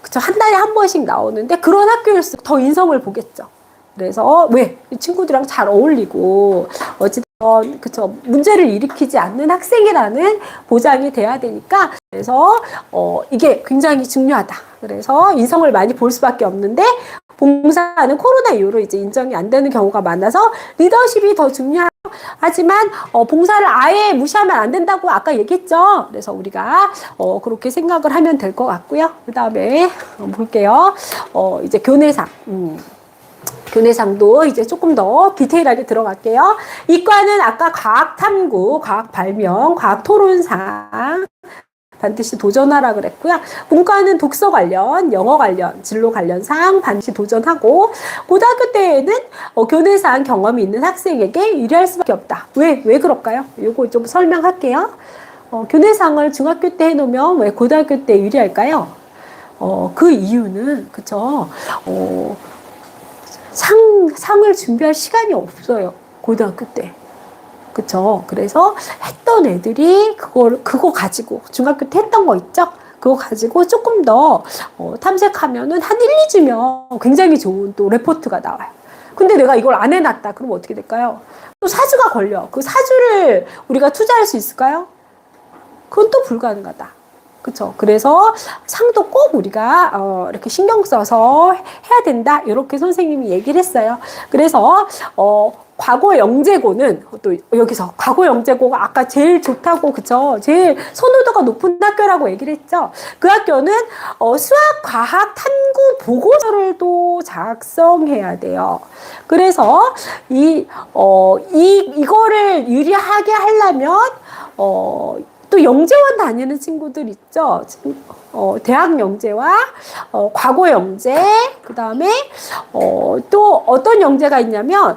그쵸, 한 달에 한 번씩 나오는데 그런 학교일수록 더 인성을 보겠죠. 그래서 왜? 이 친구들이랑 잘 어울리고 어쨌든 그쵸, 문제를 일으키지 않는 학생이라는 보장이 돼야 되니까, 그래서 이게 굉장히 중요하다. 그래서 인성을 많이 볼 수밖에 없는데, 봉사는 코로나 이후로 이제 인정이 안 되는 경우가 많아서 리더십이 더 중요하지만 봉사를 아예 무시하면 안 된다고 아까 얘기했죠. 그래서 우리가 그렇게 생각을 하면 될 것 같고요. 그 다음에 볼게요. 이제 교내상. 교내상도 이제 조금 더 디테일하게 들어갈게요. 이과는 아까 과학 탐구, 과학 발명, 과학 토론상 반드시 도전하라 그랬고요. 문과는 독서 관련, 영어 관련, 진로 관련상 반드시 도전하고, 고등학교 때에는 교내상 경험이 있는 학생에게 유리할 수밖에 없다. 왜 그럴까요? 요거 좀 설명할게요. 교내상을 중학교 때 해놓으면 왜 고등학교 때 유리할까요? 그 이유는 그쵸? 상을 준비할 시간이 없어요. 고등학교 때. 그쵸? 그래서 했던 애들이 그거 가지고, 중학교 때 했던 거 있죠? 그거 가지고 조금 더 탐색하면은 한 1, 2주면 굉장히 좋은 또 레포트가 나와요. 근데 내가 이걸 안 해놨다. 그럼 어떻게 될까요? 또 사주가 걸려. 그 사주를 우리가 투자할 수 있을까요? 그건 또 불가능하다. 그쵸. 그래서 상도 꼭 우리가 이렇게 신경 써서 해야 된다. 이렇게 선생님이 얘기를 했어요. 그래서 과거 영재고는 또 여기서 과거 영재고가 아까 제일 좋다고 그쵸? 제일 선호도가 높은 학교라고 얘기를 했죠. 그 학교는 수학, 과학, 탐구 보고서를 또 작성해야 돼요. 그래서 이거를 유리하게 하려면 또 영재원 다니는 친구들 있죠. 대학 영재와 과거 영재, 그 다음에 또 어떤 영재가 있냐면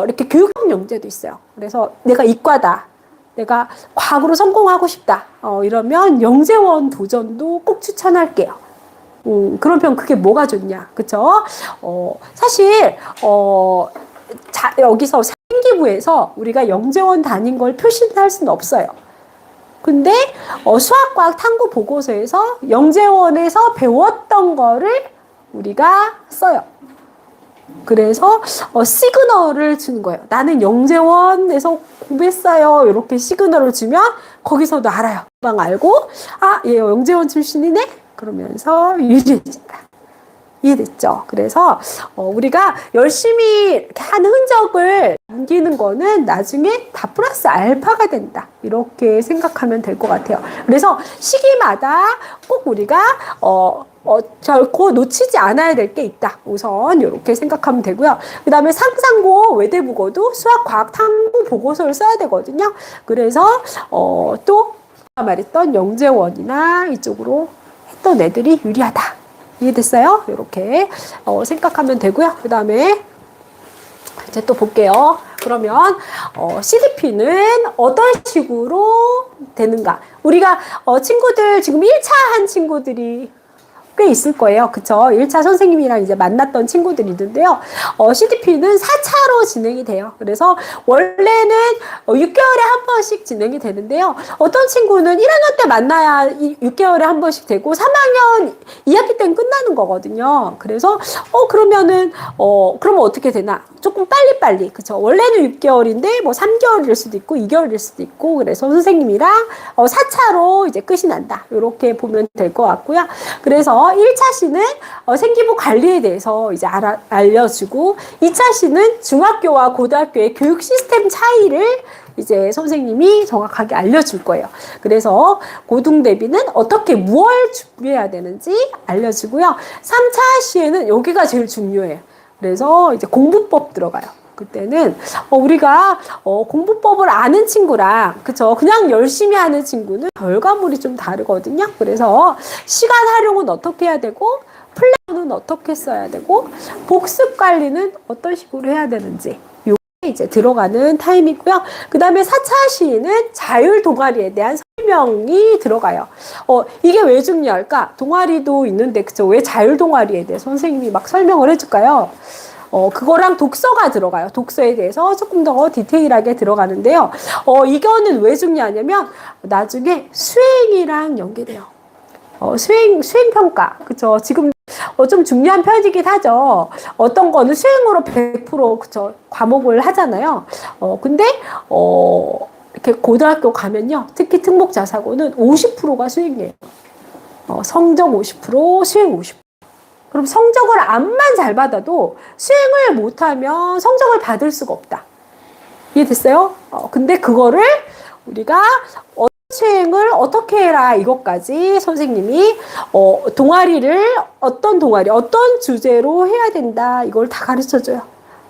이렇게 교육 영재도 있어요. 그래서 내가 이과다, 내가 과학으로 성공하고 싶다, 이러면 영재원 도전도 꼭 추천할게요. 그러면 그게 뭐가 좋냐, 그쵸? 사실 여기서 생기부에서 우리가 영재원 다닌 걸 표시할 수는 없어요. 근데 수학과학 탐구 보고서에서 영재원에서 배웠던 거를 우리가 써요. 그래서 시그널을 주는 거예요. 나는 영재원에서 공부했어요. 이렇게 시그널을 주면 거기서도 알아요. 금방 알고 얘 영재원 출신이네? 그러면서 유리해진다. 이해됐죠? 그래서 우리가 열심히 이렇게 하는 흔적을 남기는 거는 나중에 다 플러스 알파가 된다. 이렇게 생각하면 될 것 같아요. 그래서 시기마다 꼭 우리가 결코 놓치지 않아야 될 게 있다. 우선 이렇게 생각하면 되고요. 그 다음에 상상고, 외대국어도 수학, 과학, 탐구 보고서를 써야 되거든요. 그래서 또 말했던 영재원이나 이쪽으로 했던 애들이 유리하다. 이해됐어요? 이렇게 생각하면 되고요. 그 다음에 이제 또 볼게요. 그러면 CDP는 어떤 식으로 되는가? 우리가 친구들 지금 1차 한 친구들이 꽤 있을 거예요. 그쵸? 1차 선생님이랑 이제 만났던 친구들이 있는데요. CDP는 4차로 진행이 돼요. 그래서 원래는 6개월에 한 번씩 진행이 되는데요. 어떤 친구는 1학년 때 만나야 6개월에 한 번씩 되고 3학년 2학기 때는 끝나는 거거든요. 그래서 그러면은 그러면 어떻게 되나? 조금 빨리빨리. 그쵸? 원래는 6개월인데 뭐 3개월일 수도 있고 2개월일 수도 있고 그래서 선생님이랑 4차로 이제 끝이 난다. 이렇게 보면 될 것 같고요. 그래서 1차 시는 생기부 관리에 대해서 이제 알려주고 2차 시는 중학교와 고등학교의 교육 시스템 차이를 이제 선생님이 정확하게 알려줄 거예요. 그래서 고등 대비는 어떻게 무엇을 준비해야 되는지 알려주고요. 3차 시에는 여기가 제일 중요해요. 그래서 이제 공부법 들어가요. 그때는 우리가 공부법을 아는 친구랑 그쵸 그냥 열심히 하는 친구는 결과물이 좀 다르거든요. 그래서 시간 활용은 어떻게 해야 되고 플랜은 어떻게 써야 되고 복습 관리는 어떤 식으로 해야 되는지 요게 이제 들어가는 타임이고요. 그 다음에 4차 시는 자율 동아리에 대한 설명이 들어가요. 이게 왜 중요할까? 동아리도 있는데 그쵸 왜 자율 동아리에 대해 선생님이 막 설명을 해줄까요? 그거랑 독서가 들어가요. 독서에 대해서 조금 더 디테일하게 들어가는데요. 이거는 왜 중요하냐면 나중에 수행이랑 연계돼요. 수행평가. 그쵸. 지금 좀 중요한 편이긴 하죠. 어떤 거는 수행으로 100% 그쵸. 과목을 하잖아요. 근데, 이렇게 고등학교 가면요. 특히 특목자사고는 50%가 수행이에요. 성적 50%, 수행 50%. 그럼 성적을 암만 잘 받아도 수행을 못하면 성적을 받을 수가 없다. 이해됐어요? 근데 그거를 우리가 수행을 어떻게 해라 이것까지 선생님이 동아리를 어떤 동아리 어떤 주제로 해야 된다 이걸 다 가르쳐줘요.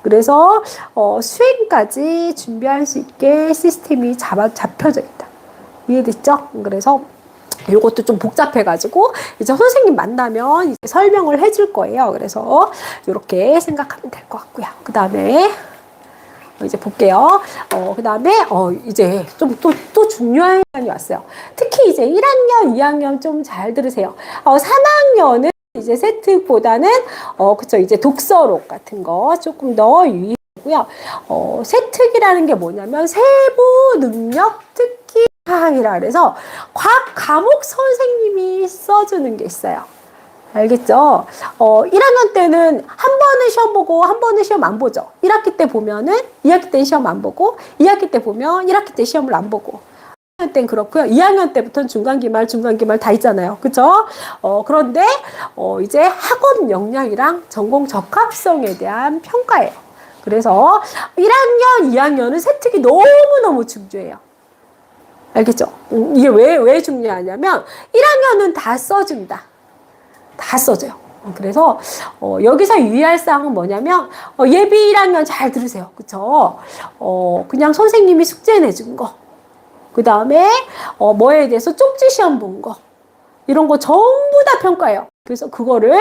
그래서 수행까지 준비할 수 있게 시스템이 잡혀져 있다. 이해됐죠? 그래서 이것도 좀 복잡해가지고 이제 선생님 만나면 이제 설명을 해줄 거예요. 그래서 이렇게 생각하면 될 것 같고요. 그 다음에 이제 볼게요. 그 다음에 이제 좀 또 중요한 시간이 왔어요. 특히 이제 1학년, 2학년 좀 잘 들으세요. 3학년은 이제 세특보다는 그쵸 이제 독서록 같은 거 조금 더 유의하고요. 세특이라는 게 뭐냐면 세부 능력 특기 사항이라 그래서 과학 과목 선생님이 써주는 게 있어요. 알겠죠? 1학년 때는 한 번은 시험 보고 한 번은 시험 안 보죠. 1학기 때 보면은 2학기 때 시험 안 보고 2학기 때 보면 1학기 때 시험을 안 보고 1학년 때는 그렇고요. 2학년 때부터는 중간기말 다 있잖아요. 그쵸? 그런데, 이제 학업 역량이랑 전공 적합성에 대한 평가예요. 그래서 1학년, 2학년은 세특이 너무너무 중요해요. 알겠죠? 이게 왜 중요하냐면, 1학년은 다 써준다. 다 써져요. 그래서 여기서 유의할 사항은 뭐냐면 예비 1학년 잘 들으세요. 그쵸? 그냥 선생님이 숙제 내준 거, 그 다음에 뭐에 대해서 쪽지 시험 본 거, 이런 거 전부 다 평가해요. 그래서 그거를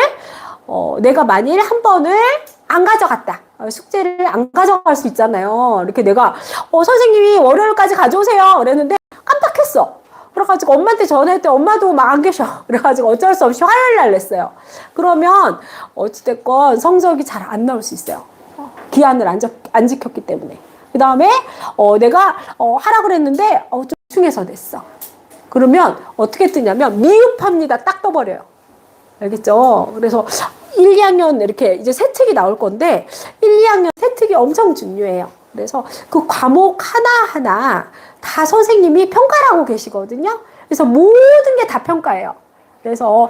내가 만일 한 번을 안 가져갔다, 숙제를 안 가져갈 수 있잖아요. 이렇게 내가 선생님이 월요일까지 가져오세요 그랬는데 깜빡했어. 그래가지고 엄마한테 전화했더니 엄마도 막 안 계셔. 그래가지고 어쩔 수 없이 화요일 날 냈어요. 그러면 어찌됐건 성적이 잘 안 나올 수 있어요. 기한을 안 지켰기 때문에. 그 다음에 내가 하라 그랬는데 좀 중해서 냈어. 그러면 어떻게 뜨냐면 미흡합니다. 딱 떠버려요. 알겠죠? 그래서 1, 2학년 이렇게 이제 세특이 나올 건데 1, 2학년 세특이 엄청 중요해요. 그래서 그 과목 하나하나 다 선생님이 평가를 하고 계시거든요. 그래서 모든 게 다 평가예요. 그래서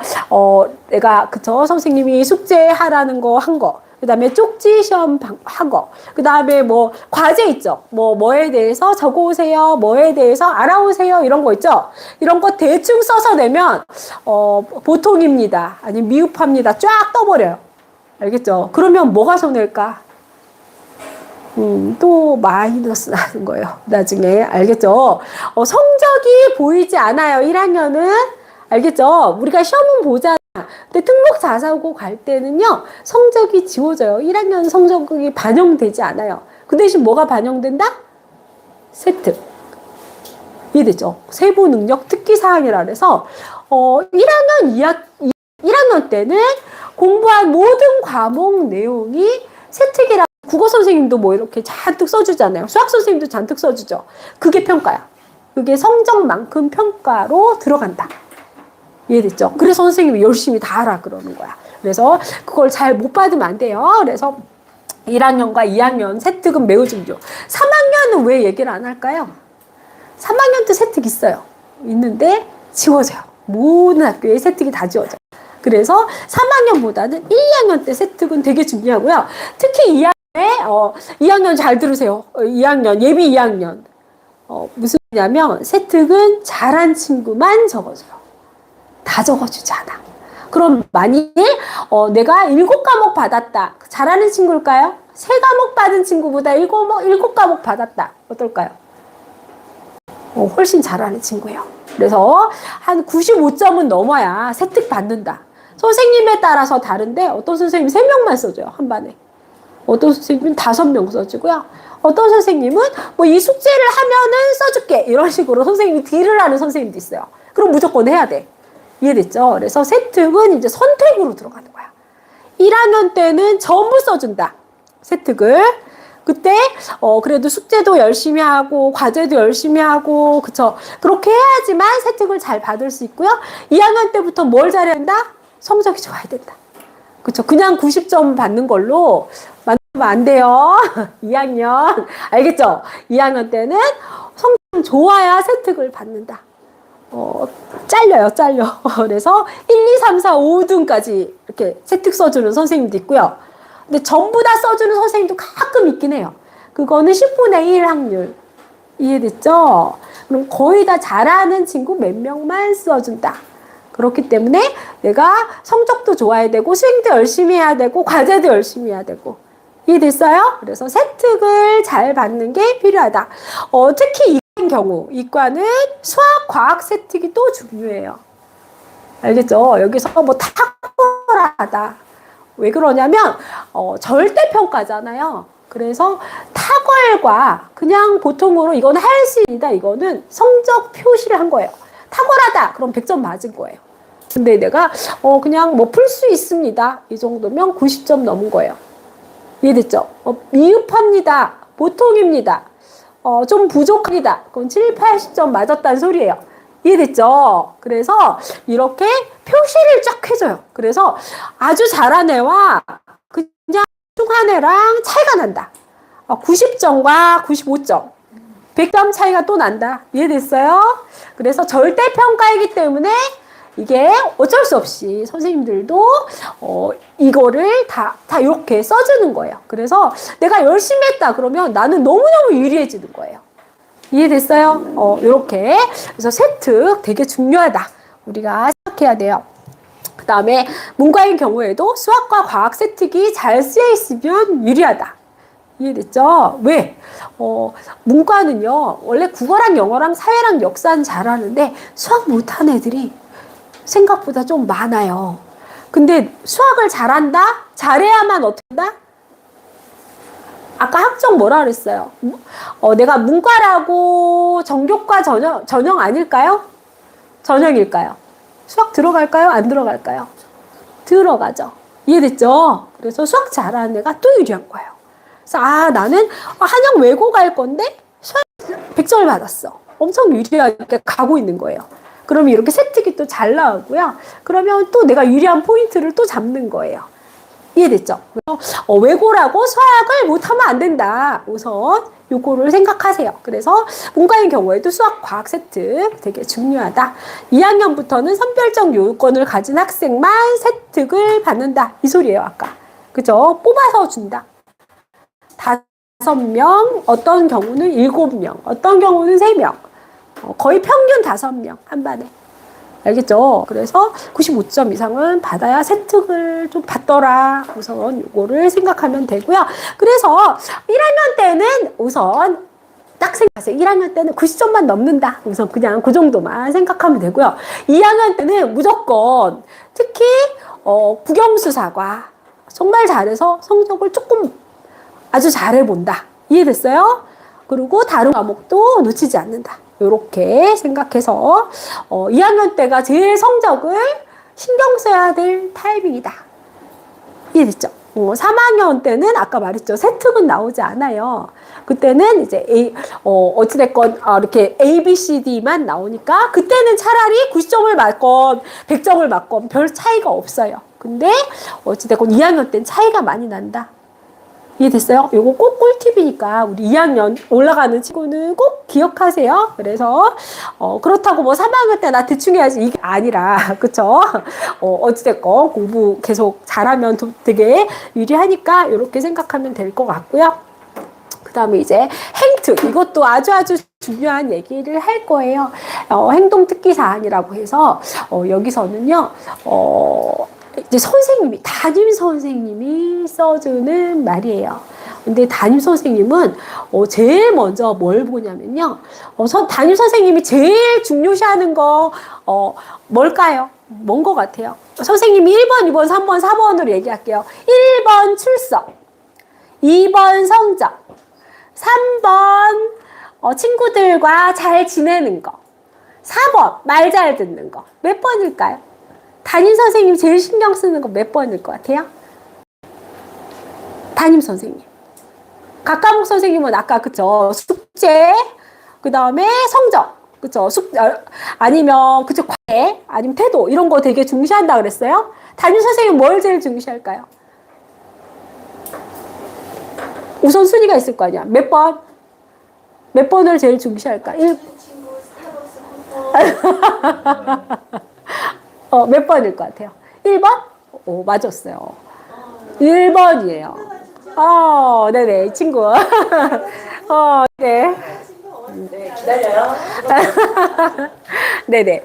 내가 그쵸, 선생님이 숙제하라는 거 한 거, 그 다음에 쪽지 시험 한 거, 그 다음에 뭐 과제 있죠. 뭐에 대해서 적어오세요, 뭐에 대해서 알아오세요, 이런 거 있죠. 이런 거 대충 써서 내면 보통입니다, 아니면 미흡합니다, 쫙 떠버려요. 알겠죠? 그러면 뭐가 손해일까? 또 마이너스 나는 거예요. 나중에. 알겠죠? 성적이 보이지 않아요. 1학년은. 알겠죠? 우리가 시험은 보잖아. 근데 특목 자사고 갈 때는요, 성적이 지워져요. 1학년 성적이 반영되지 않아요. 그 대신 뭐가 반영된다? 세특. 이해되죠? 세부 능력 특기 사항이라 그래서 1학년 때는 공부한 모든 과목 내용이 세특이라. 국어 선생님도 뭐 이렇게 잔뜩 써주잖아요. 수학 선생님도 잔뜩 써주죠. 그게 평가야. 그게 성적만큼 평가로 들어간다. 이해됐죠? 그래서 선생님이 열심히 다 하라 그러는 거야. 그래서 그걸 잘 못 받으면 안 돼요. 그래서 1학년과 2학년 세특은 매우 중요. 3학년은 왜 얘기를 안 할까요? 3학년도 세특 있어요. 있는데 지워져요. 모든 학교에 세특이 다 지워져요. 그래서 3학년보다는 1, 2학년 때 세특은 되게 중요하고요. 특히 2학년 잘 들으세요. 2학년, 예비 2학년. 무슨 냐면 세특은 잘한 친구만 적어줘요. 다 적어주지 않아. 그럼 만일 내가 7과목 받았다. 잘하는 친구일까요? 3과목 받은 친구보다 7과목 받았다. 어떨까요? 훨씬 잘하는 친구예요. 그래서 한 95점은 넘어야 세특 받는다. 선생님에 따라서 다른데 어떤 선생님이 3명만 써줘요. 한 반에. 어떤 선생님은 5명 써주고요. 어떤 선생님은 뭐 이 숙제를 하면은 써줄게. 이런 식으로 선생님이 딜을 하는 선생님도 있어요. 그럼 무조건 해야 돼. 이해됐죠? 그래서 세특은 이제 선택으로 들어가는 거야. 1학년 때는 전부 써준다. 세특을. 그때 그래도 숙제도 열심히 하고 과제도 열심히 하고 그쵸? 그렇게 해야지만 세특을 잘 받을 수 있고요. 2학년 때부터 뭘 잘해야 된다? 성적이 좋아야 된다. 그쵸? 그냥 90점 받는 걸로 만들면 안 돼요. 2학년. 알겠죠? 2학년 때는 성적이 좋아야 세특을 받는다. 잘려. 그래서 1, 2, 3, 4, 5등까지 이렇게 세특 써주는 선생님도 있고요. 근데 전부 다 써주는 선생님도 가끔 있긴 해요. 그거는 10분의 1 확률. 이해됐죠? 그럼 거의 다 잘하는 친구 몇 명만 써준다. 그렇기 때문에 내가 성적도 좋아야 되고 수행도 열심히 해야 되고 과제도 열심히 해야 되고. 이해됐어요? 그래서 세특을 잘 받는 게 필요하다. 특히 이과인 경우, 이과는 수학, 과학 세특이 또 중요해요. 알겠죠? 여기서 뭐 탁월하다. 왜 그러냐면 절대평가잖아요. 그래서 탁월과 그냥 보통으로 이건 할 수 있다. 이거는 성적 표시를 한 거예요. 탁월하다. 그럼 100점 맞은 거예요. 근데 내가 그냥 뭐 풀 수 있습니다. 이 정도면 90점 넘은 거예요. 이해됐죠? 미흡합니다. 보통입니다. 좀 부족합니다. 그럼 7, 80점 맞았다는 소리예요. 이해됐죠? 그래서 이렇게 표시를 쫙 해줘요. 그래서 아주 잘한 애와 그냥 흉한 애랑 차이가 난다. 90점과 95점. 100점 차이가 또 난다. 이해됐어요? 그래서 절대평가이기 때문에 이게 어쩔 수 없이 선생님들도 이거를 다 이렇게 써주는 거예요. 그래서 내가 열심히 했다 그러면 나는 너무너무 유리해지는 거예요. 이해됐어요? 이렇게. 그래서 세특 되게 중요하다. 우리가 생각해야 돼요. 그 다음에 문과인 경우에도 수학과 과학 세특이 잘 쓰여 있으면 유리하다. 이해됐죠? 왜? 문과는요, 원래 국어랑 영어랑 사회랑 역사는 잘하는데 수학 못하는 애들이 생각보다 좀 많아요. 근데 수학을 잘한다? 잘해야만 어떻게 한다? 아까 학점 뭐라 그랬어요? 내가 문과라고 전교과 전형 아닐까요? 전형일까요? 수학 들어갈까요? 안 들어갈까요? 들어가죠. 이해됐죠? 그래서 수학 잘하는 애가 또 유리한 거예요. 그래서 나는 한영 외고 갈 건데 수학 100점을 받았어. 엄청 유리하게 가고 있는 거예요. 그러면 이렇게 세특이 또 잘 나오고요. 그러면 또 내가 유리한 포인트를 또 잡는 거예요. 이해됐죠? 외고라고 수학을 못하면 안 된다. 우선 요거를 생각하세요. 그래서 문과인 경우에도 수학, 과학 세특 되게 중요하다. 2학년부터는 선별적 요건을 가진 학생만 세특을 받는다. 이 소리예요, 아까. 그죠? 뽑아서 준다. 5명, 어떤 경우는 7명, 어떤 경우는 3명. 거의 평균 5명 한 반에. 알겠죠? 그래서 95점 이상은 받아야 세특을 좀 받더라. 우선 요거를 생각하면 되고요. 그래서 1학년 때는 우선 딱 생각하세요. 1학년 때는 90점만 넘는다. 우선 그냥 그 정도만 생각하면 되고요. 2학년 때는 무조건 특히 국영수사과 정말 잘해서 성적을 조금 아주 잘해본다. 이해됐어요? 그리고 다른 과목도 놓치지 않는다. 이렇게 생각해서 2학년 때가 제일 성적을 신경 써야 될 타이밍이다. 이해됐죠? 3학년 때는 아까 말했죠. 세특은 나오지 않아요. 그때는 이제 어찌됐건 이렇게 A, B, C, D만 나오니까 그때는 차라리 90점을 맞건 100점을 맞건 별 차이가 없어요. 근데 어찌됐건 2학년 때는 차이가 많이 난다. 이해됐어요? 요거 꼭 꿀팁이니까 우리 2학년 올라가는 친구는 꼭 기억하세요. 그래서 그렇다고 뭐 3학년 때 나 대충 해야지 이게 아니라 그쵸? 어찌됐건 공부 계속 잘하면 되게 유리하니까 이렇게 생각하면 될 것 같고요. 그 다음에 이제 행특, 이것도 아주 중요한 얘기를 할 거예요. 행동 특기 사안이라고 해서 여기서는요 이제 선생님이, 담임 선생님이 써주는 말이에요. 근데 담임 선생님은 제일 먼저 뭘 보냐면요. 담임 선생님이 제일 중요시하는 거 뭘까요? 뭔 것 같아요? 선생님이 1번, 2번, 3번, 4번으로 얘기할게요. 1번 출석, 2번 성적, 3번 친구들과 잘 지내는 거, 4번 말 잘 듣는 거. 몇 번일까요? 담임 선생님 제일 신경 쓰는 거 몇 번일 것 같아요? 담임 선생님. 각 과목 선생님은 아까 그쵸? 숙제, 그 다음에 성적, 그쵸? 아니면 그쵸? 과외, 아니면 태도 이런 거 되게 중시한다 그랬어요? 담임 선생님 뭘 제일 중시할까요? 우선순위가 있을 거 아니야. 몇 번? 몇 번을 제일 중시할까? 몇 번일 것 같아요? 1번? 오, 맞았어요. 1번이에요. 네네, 이 친구. 네. 네, 기다려요. 네네.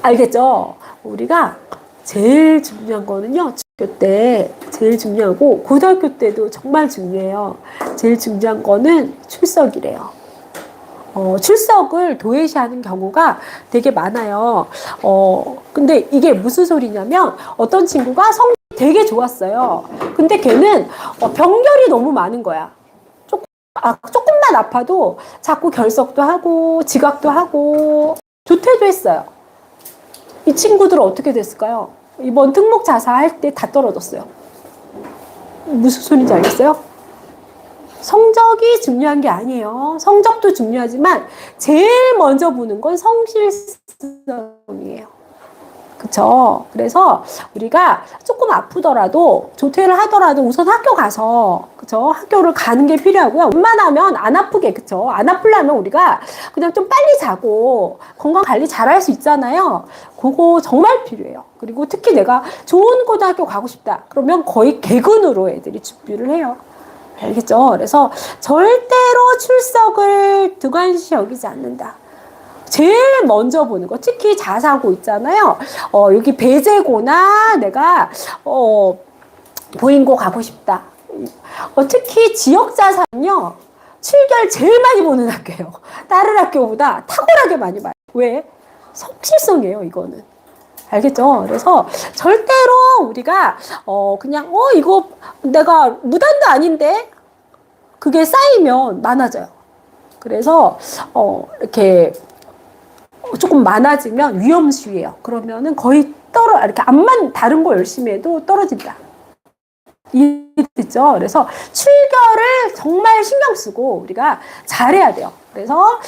알겠죠? 우리가 제일 중요한 거는요, 중학교 때 제일 중요하고, 고등학교 때도 정말 중요해요. 제일 중요한 거는 출석이래요. 출석을 도외시하는 경우가 되게 많아요. 근데 이게 무슨 소리냐면 어떤 친구가 성적이 되게 좋았어요. 근데 걔는 병렬이 너무 많은 거야. 조금만 아파도 자꾸 결석도 하고 지각도 하고 조퇴도 했어요. 이 친구들은 어떻게 됐을까요? 이번 특목 자사할 때 다 떨어졌어요. 무슨 소리인지 알겠어요? 성적이 중요한 게 아니에요. 성적도 중요하지만 제일 먼저 보는 건 성실성이에요. 그쵸? 그래서 우리가 조금 아프더라도 조퇴를 하더라도 우선 학교 가서 그쵸? 학교를 가는 게 필요하고요. 웬만하면 안 아프게 그쵸? 안 아프려면 우리가 그냥 좀 빨리 자고 건강 관리 잘 할 수 있잖아요. 그거 정말 필요해요. 그리고 특히 내가 좋은 고등학교 가고 싶다. 그러면 거의 개근으로 애들이 준비를 해요. 알겠죠? 그래서 절대로 출석을 등한시 여기지 않는다. 제일 먼저 보는 거, 특히 자사고 있잖아요. 여기 배재고나 내가, 보인고 가고 싶다. 특히 지역 자사는요, 7개월 제일 많이 보는 학교예요. 다른 학교보다 탁월하게 많이 봐요. 왜? 성실성이에요, 이거는. 알겠죠? 그래서 절대로 우리가, 그냥, 이거 내가 무단도 아닌데? 그게 쌓이면 많아져요. 그래서, 이렇게, 조금 많아지면 위험수위예요. 그러면은 거의 이렇게 암만 다른 거 열심히 해도 떨어진다. 이해됐죠? 그래서 출결을 정말 신경 쓰고 우리가 잘해야 돼요. 그래서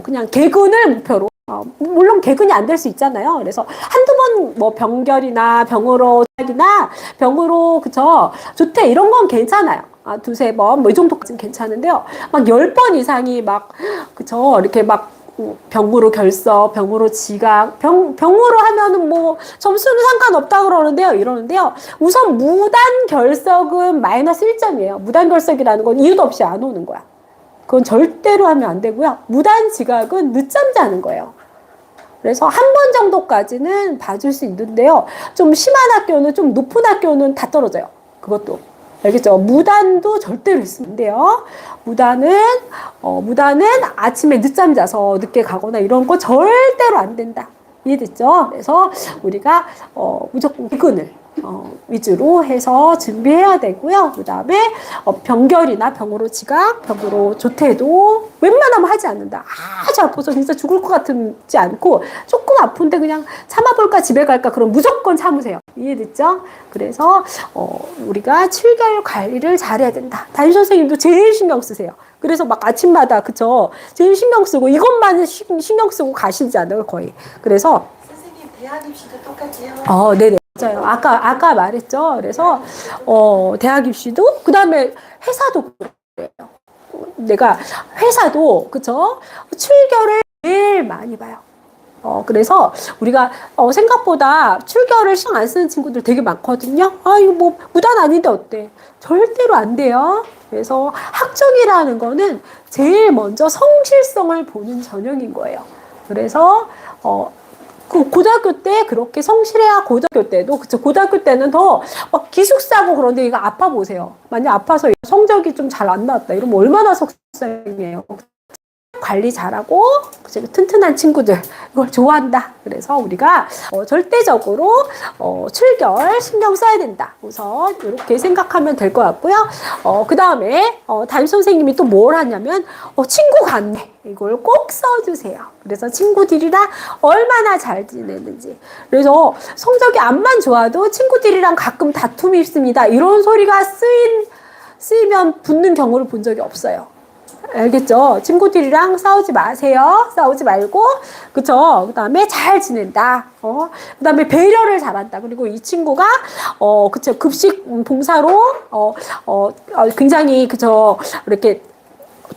그냥 개근을 목표로 물론 개근이 안 될 수 있잖아요. 그래서 한두 번 뭐 병결이나 병으로 그쵸 조퇴 이런 건 괜찮아요. 두세 번 뭐 이 정도까지는 괜찮은데요. 막 10번 이상이 막 그쵸 이렇게 막 병으로 결석, 병으로 지각, 병으로 하면은 뭐 점수는 상관없다 이러는데요. 우선 무단 결석은 마이너스 1점이에요. 무단 결석이라는 건 이유도 없이 안 오는 거야. 그건 절대로 하면 안 되고요. 무단 지각은 늦잠 자는 거예요. 그래서 한 번 정도까지는 봐줄 수 있는데요. 좀 심한 학교는, 좀 높은 학교는 다 떨어져요. 그것도. 알겠죠? 무단도 절대로 있으면 안 돼요. 무단은 아침에 늦잠 자서 늦게 가거나 이런 거 절대로 안 된다. 이해됐죠? 그래서 우리가, 무조건 개근을, 위주로 해서 준비해야 되고요. 그 다음에, 병결이나 병으로 지각, 병으로 조퇴도 웬만하면 하지 않는다. 아주 아파서 진짜 죽을 것 같지 않고, 조금 아픈데 그냥 참아볼까, 집에 갈까, 그럼 무조건 참으세요. 이해됐죠? 그래서, 우리가 출결 관리를 잘해야 된다. 담임 선생님도 제일 신경 쓰세요. 그래서 막 아침마다, 그쵸? 제일 신경 쓰고, 이것만 신경 쓰고 가시잖아요, 거의. 그래서, 선생님 대학 입시도 똑같이요? 네네. 맞아요. 아까 말했죠. 그래서, 대학 입시도, 그 다음에 회사도 그래요. 내가 회사도, 그쵸? 출결을 제일 많이 봐요. 그래서 우리가, 생각보다 출결을 신경 안 쓰는 친구들 되게 많거든요. 이거 뭐, 무단 아닌데 어때? 절대로 안 돼요. 그래서 학종이라는 거는 제일 먼저 성실성을 보는 전형인 거예요. 그래서, 그 고등학교 때 그렇게 성실해야 고등학교 때도 그쵸 고등학교 때는 더 막 기숙사고 그런데 이거 아파 보세요. 만약 아파서 성적이 좀 잘 안 나왔다 이러면 얼마나 속상해요. 관리 잘하고 튼튼한 친구들 이걸 좋아한다. 그래서 우리가 절대적으로 출결 신경 써야 된다. 우선 이렇게 생각하면 될 것 같고요. 그 다음에 담임 선생님이 또 뭘 하냐면 친구 관계 이걸 꼭 써주세요. 그래서 친구들이랑 얼마나 잘 지내는지. 그래서 성적이 암만 좋아도 친구들이랑 가끔 다툼이 있습니다. 이런 소리가 쓰이면 붙는 경우를 본 적이 없어요. 알겠죠? 친구들이랑 싸우지 마세요. 싸우지 말고, 그쵸? 그 다음에 잘 지낸다. 그 다음에 배려를 잘한다. 그리고 이 친구가, 그쵸? 급식 봉사로, 굉장히, 그쵸? 이렇게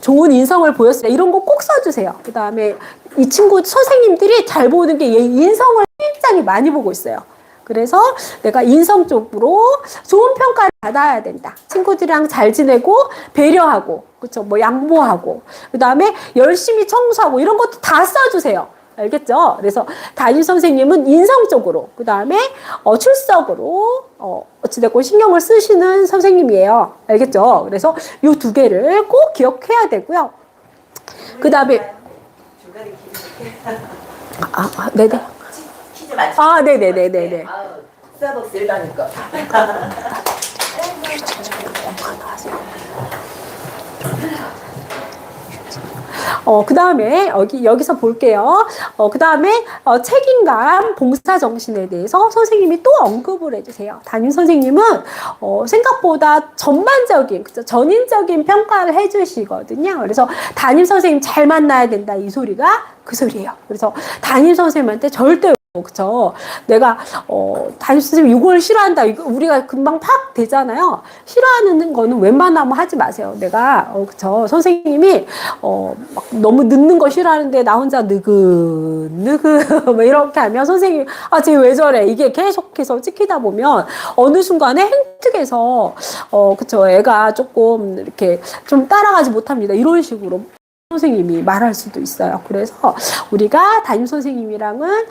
좋은 인성을 보였어요. 이런 거 꼭 써주세요. 그 다음에 이 친구 선생님들이 잘 보는 게 얘 인성을 굉장히 많이 보고 있어요. 그래서 내가 인성적으로 좋은 평가를 받아야 된다. 친구들이랑 잘 지내고 배려하고 그쵸 뭐 양보하고 그 다음에 열심히 청소하고 이런 것도 다 써주세요. 알겠죠? 그래서 담임 선생님은 인성적으로 그 다음에 출석으로 어찌됐건 신경을 쓰시는 선생님이에요. 알겠죠? 그래서 이 두 개를 꼭 기억해야 되고요. 그 다음에 네네. 네네네네네. 스타벅스 일다니까. 그 다음에 여기서 볼게요. 그 다음에 책임감, 봉사 정신에 대해서 선생님이 또 언급을 해주세요. 담임 선생님은 생각보다 전반적인, 그쵸? 전인적인 평가를 해주시거든요. 그래서 담임 선생님 잘 만나야 된다 이 소리가 그 소리예요. 그래서 담임 선생님한테 절대 그쵸? 내가 담임선생님 이걸 싫어한다. 이거 우리가 금방 팍 되잖아요. 싫어하는 거는 웬만하면 하지 마세요. 내가 그쵸? 선생님이 막 너무 늦는 거 싫어하는데 나 혼자 느긋 뭐 이렇게 하면 선생님이 쟤 왜 저래? 이게 계속해서 찍히다 보면 어느 순간에 행특에서 그쵸? 애가 조금 이렇게 좀 따라가지 못합니다. 이런 식으로 선생님이 말할 수도 있어요. 그래서 우리가 담임 선생님이랑은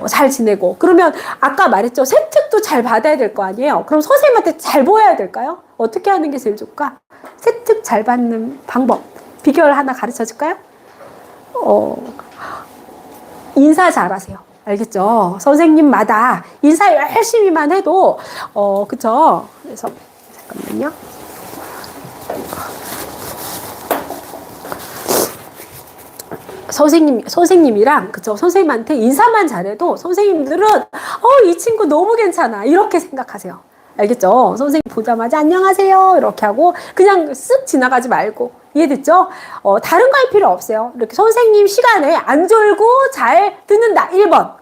잘 지내고, 그러면 아까 말했죠. 세특도 잘 받아야 될 거 아니에요. 그럼 선생님한테 잘 보여야 될까요? 어떻게 하는 게 제일 좋을까? 세특 잘 받는 방법 비결 하나 가르쳐 줄까요? 인사 잘하세요. 알겠죠? 선생님마다 인사 열심히만 해도 그쵸? 그래서 잠깐만요. 선생님이랑, 그쵸. 선생님한테 인사만 잘해도 선생님들은, 이 친구 너무 괜찮아. 이렇게 생각하세요. 알겠죠? 선생님 보자마자 안녕하세요. 이렇게 하고, 그냥 쓱 지나가지 말고. 이해됐죠? 다른 거 할 필요 없어요. 이렇게 선생님 시간에 안 졸고 잘 듣는다. 1번.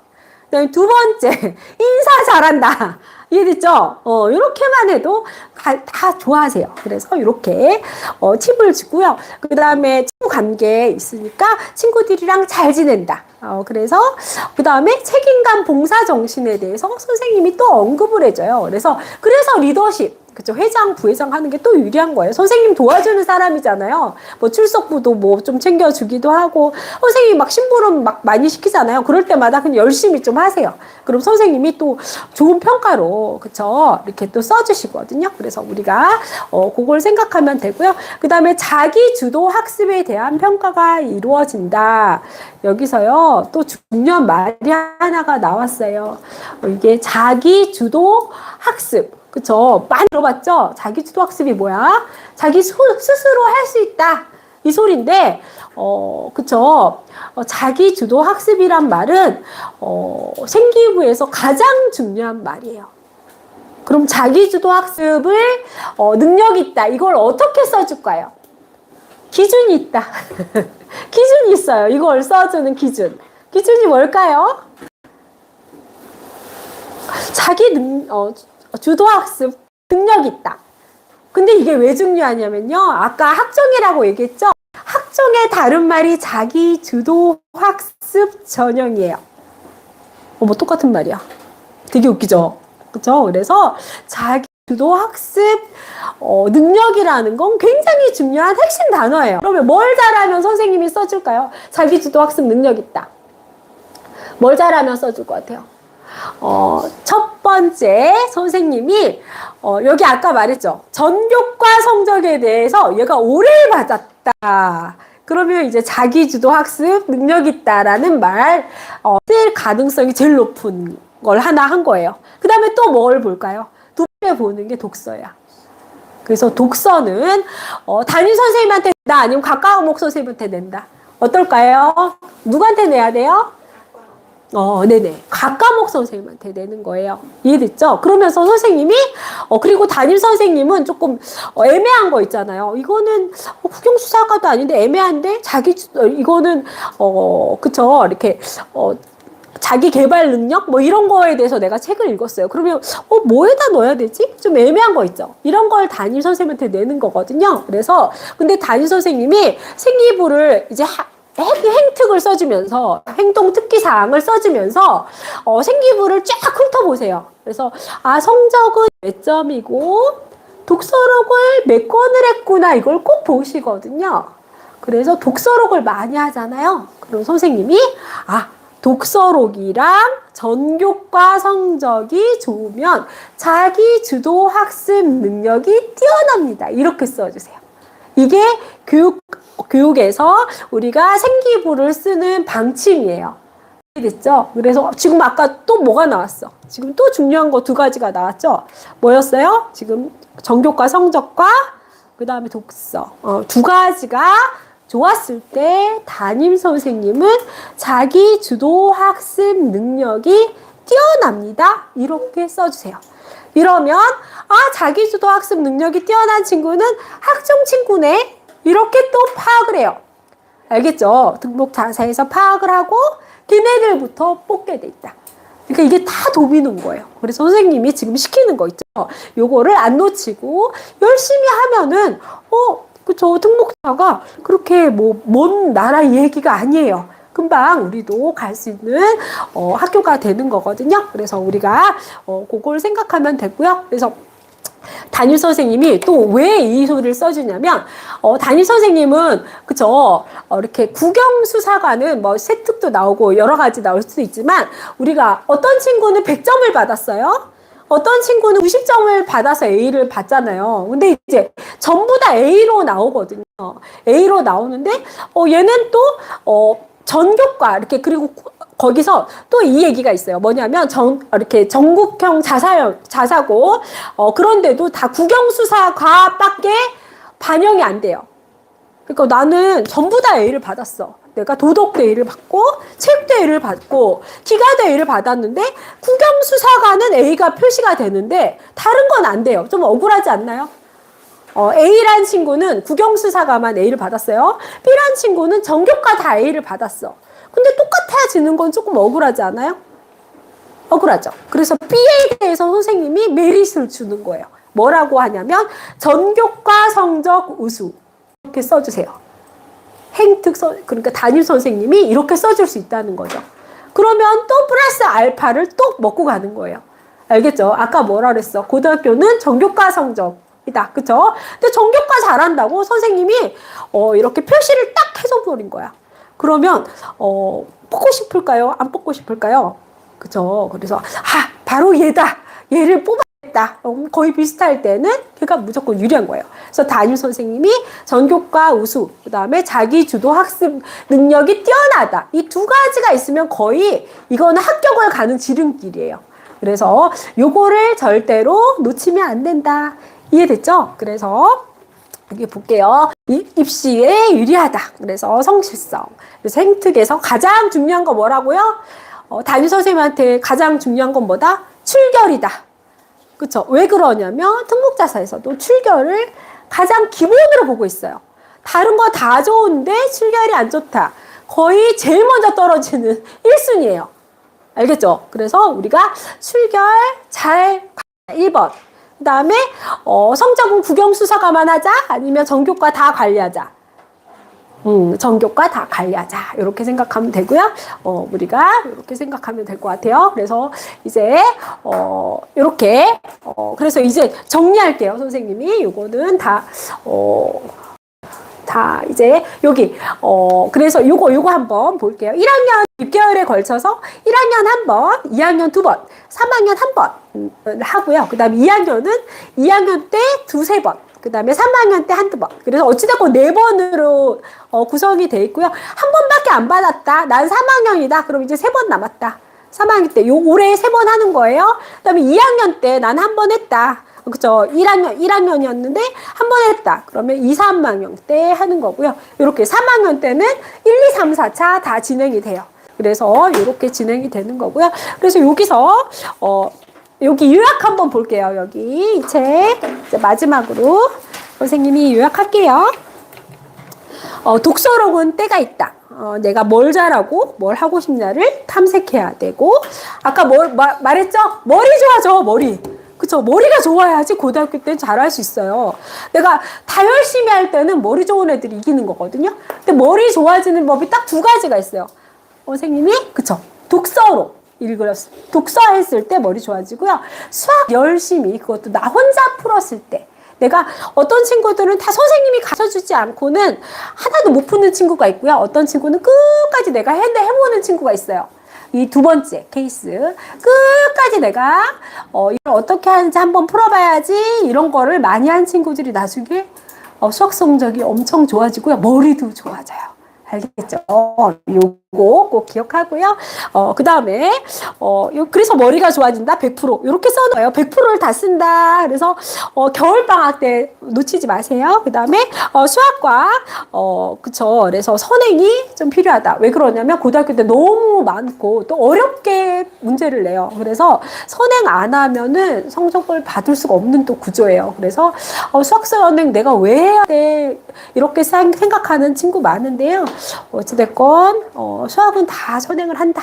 그다음에 두 번째, 인사 잘한다. 이해됐죠? 이렇게만 해도 다 좋아하세요. 그래서 이렇게 팁을 주고요. 그 다음에 친구 관계에 있으니까 친구들이랑 잘 지낸다. 그래서 그 다음에 책임감, 봉사 정신에 대해서 선생님이 또 언급을 해줘요. 그래서 리더십. 그쵸. 회장, 부회장 하는 게 또 유리한 거예요. 선생님 도와주는 사람이잖아요. 뭐 출석부도 뭐 좀 챙겨주기도 하고, 선생님이 막 심부름 막 많이 시키잖아요. 그럴 때마다 그냥 열심히 좀 하세요. 그럼 선생님이 또 좋은 평가로, 그쵸. 이렇게 또 써주시거든요. 그래서 우리가, 그걸 생각하면 되고요. 그 다음에 자기 주도 학습에 대한 평가가 이루어진다. 여기서요, 또 중요한 말이 하나가 나왔어요. 이게 자기 주도 학습. 그쵸? 많이 들어봤죠? 자기주도 학습이 뭐야? 자기 스스로 할 수 있다. 이 소리인데, 그쵸? 자기주도 학습이란 말은, 생기부에서 가장 중요한 말이에요. 그럼 자기주도 학습을, 능력 있다. 이걸 어떻게 써줄까요? 기준이 있다. 기준이 있어요. 이걸 써주는 기준. 기준이 뭘까요? 주도학습 능력이 있다. 근데 이게 왜 중요하냐면요. 아까 학종이라고 얘기했죠. 학종의 다른 말이 자기 주도학습 전형이에요. 뭐 똑같은 말이야. 되게 웃기죠. 그렇죠? 그래서 자기 주도학습 능력이라는 건 굉장히 중요한 핵심 단어예요. 그러면 뭘 잘하면 선생님이 써줄까요? 자기 주도학습 능력 있다. 뭘 잘하면 써줄 것 같아요? 첫 번째 선생님이 여기 아까 말했죠. 전교과 성적에 대해서 얘가 오래를 받았다. 그러면 이제 자기주도 학습 능력 있다라는 말 쓸 가능성이 제일 높은 걸 하나 한 거예요. 그 다음에 또 뭘 볼까요? 두 번째 보는 게 독서야. 그래서 독서는 담임 선생님한테 낸다 아니면 가까운 목 선생님한테 낸다. 어떨까요? 누구한테 내야 돼요? 네네. 가까목 선생님한테 내는 거예요. 이해됐죠? 그러면서 선생님이, 그리고 담임 선생님은 조금, 애매한 거 있잖아요. 이거는, 국영수사과도 아닌데 애매한데, 이거는, 그쵸. 이렇게, 자기 개발 능력? 뭐 이런 거에 대해서 내가 책을 읽었어요. 그러면, 뭐에다 넣어야 되지? 좀 애매한 거 있죠? 이런 걸 담임 선생님한테 내는 거거든요. 그래서, 근데 담임 선생님이 생기부를 이제 행특을 써주면서 행동 특기사항을 써주면서 생기부를 쫙 훑어보세요. 그래서 성적은 몇 점이고 독서록을 몇 권을 했구나 이걸 꼭 보시거든요. 그래서 독서록을 많이 하잖아요. 그럼 선생님이 독서록이랑 전교과 성적이 좋으면 자기 주도 학습 능력이 뛰어납니다. 이렇게 써주세요. 이게 교육에서 우리가 생기부를 쓰는 방침이에요. 됐죠? 그래서 지금 아까 또 뭐가 나왔어? 지금 또 중요한 거 두 가지가 나왔죠? 뭐였어요? 지금 전교과 성적과 그 다음에 독서. 두 가지가 좋았을 때 담임 선생님은 자기 주도 학습 능력이 뛰어납니다. 이렇게 써주세요. 이러면 자기 주도 학습 능력이 뛰어난 친구는 학종 친구네. 이렇게 또 파악을 해요. 알겠죠? 등록 자사에서 파악을 하고 걔네들부터 뽑게 돼 있다. 그러니까 이게 다 도미노인 거예요. 그래서 선생님이 지금 시키는 거 있죠. 요거를 안 놓치고 열심히 하면은, 그쵸. 특목자가 그렇게 먼 나라 얘기가 아니에요. 금방 우리도 갈 수 있는 학교가 되는 거거든요. 그래서 우리가 그걸 생각하면 되고요. 그래서 담임 선생님이 또 왜 이 소리를 써주냐면, 담임 선생님은, 그쵸, 이렇게 국영수사관은 뭐 세특도 나오고 여러 가지 나올 수도 있지만, 우리가 어떤 친구는 100점을 받았어요. 어떤 친구는 90점을 받아서 A를 받잖아요. 근데 이제 전부 다 A로 나오거든요. A로 나오는데, 얘는 또, 전교과, 이렇게, 그리고 거기서 또 이 얘기가 있어요. 뭐냐면, 이렇게 전국형 자사고, 그런데도 다 국영수사과밖에 반영이 안 돼요. 그러니까 나는 전부 다 A를 받았어. 내가 도덕도 A를 받고, 체육도 A를 받고, 기가도 A를 받았는데, 국영수사과는 A가 표시가 되는데, 다른 건 안 돼요. 좀 억울하지 않나요? A란 친구는 국영수사과만 A를 받았어요. B란 친구는 전교과 다 A를 받았어. 근데 똑같아지는 건 조금 억울하지 않아요? 억울하죠. 그래서 B에 대해서 선생님이 메릿을 주는 거예요. 뭐라고 하냐면 전교과 성적 우수 이렇게 써주세요. 그러니까 담임 선생님이 이렇게 써줄 수 있다는 거죠. 그러면 또 플러스 알파를 또 먹고 가는 거예요. 알겠죠? 아까 뭐라 그랬어? 고등학교는 전교과 성적이다. 그쵸? 근데 전교과 잘한다고 선생님이 이렇게 표시를 딱 해줘 버린 거야. 그러면 뽑고 싶을까요? 안 뽑고 싶을까요? 그죠? 그래서 바로 얘다. 얘를 뽑아야겠다. 거의 비슷할 때는 걔가 무조건 유리한 거예요. 그래서 담임 선생님이 전교과 우수, 그 다음에 자기 주도 학습 능력이 뛰어나다. 이 두 가지가 있으면 거의 이거는 합격을 가는 지름길이에요. 그래서 요거를 절대로 놓치면 안 된다. 이해됐죠? 그래서 여기 볼게요. 입시에 유리하다. 그래서 성실성. 그래서 생특에서 가장 중요한 거 뭐라고요? 담임 선생님한테 가장 중요한 건 뭐다? 출결이다. 그쵸? 왜 그러냐면 특목자사에서도 출결을 가장 기본으로 보고 있어요. 다른 거 다 좋은데 출결이 안 좋다. 거의 제일 먼저 떨어지는 1순위예요. 알겠죠? 그래서 우리가 출결 잘 1번. 그 다음에 성적은 국영수사과만 하자? 아니면 전교과 다 관리하자? 전교과 다 관리하자. 이렇게 생각하면 되고요. 우리가 이렇게 생각하면 될 것 같아요. 그래서 이제 이렇게 그래서 이제 정리할게요. 선생님이 요거는 다 이제 여기 그래서 요거 한번 볼게요. 1학년 6개월에 걸쳐서 1학년 한 번, 2학년 2번, 3학년 한 번 하고요. 그 다음에 2학년 때 두세 번, 그 다음에 3학년 때 한두 번. 그래서 어찌됐건 4번으로 구성이 돼 있고요. 한 번밖에 안 받았다. 난 3학년이다. 그럼 이제 3번 남았다. 3학년 때 올해 3번 하는 거예요. 그 다음에 2학년 때 난 한 번 했다. 그쵸. 1학년이었는데 한 번 했다. 그러면 2, 3학년 때 하는 거고요. 이렇게 3학년 때는 1, 2, 3, 4차 다 진행이 돼요. 그래서 이렇게 진행이 되는 거고요. 그래서 여기서 여기 요약 한번 볼게요. 여기 이 책 마지막으로 선생님이 요약할게요. 독서록은 때가 있다. 내가 뭘 잘하고 뭘 하고 싶냐를 탐색해야 되고 아까 말했죠? 머리 좋아져. 머리. 그쵸? 머리가 좋아야지 고등학교 때는 잘할 수 있어요. 내가 다 열심히 할 때는 머리 좋은 애들이 이기는 거거든요. 근데 머리 좋아지는 법이 딱 두 가지가 있어요. 선생님이 그쵸? 독서로 독서했을 때 머리 좋아지고요. 수학 열심히 그것도 나 혼자 풀었을 때 내가 어떤 친구들은 다 선생님이 가르쳐주지 않고는 하나도 못 푸는 친구가 있고요. 어떤 친구는 끝까지 내가 해보는 친구가 있어요. 이 두 번째 케이스 끝까지 내가 이걸 어떻게 하는지 한번 풀어봐야지 이런 거를 많이 한 친구들이 나중에 수학 성적이 엄청 좋아지고요. 머리도 좋아져요. 알겠죠? 요거 꼭 기억하고요. 그 다음에, 그래서 머리가 좋아진다? 100%. 이렇게 써놔요. 100%를 다 쓴다. 그래서, 겨울방학 때 놓치지 마세요. 그 다음에, 수학과, 그쵸. 그래서 선행이 좀 필요하다. 왜 그러냐면, 고등학교 때 너무 많고, 또 어렵게 문제를 내요. 그래서, 선행 안 하면은 성적을 받을 수가 없는 또 구조예요. 그래서, 수학 선행 내가 왜 해야 돼? 이렇게 생각하는 친구 많은데요. 어찌됐건 수학은 다 선행을 한다.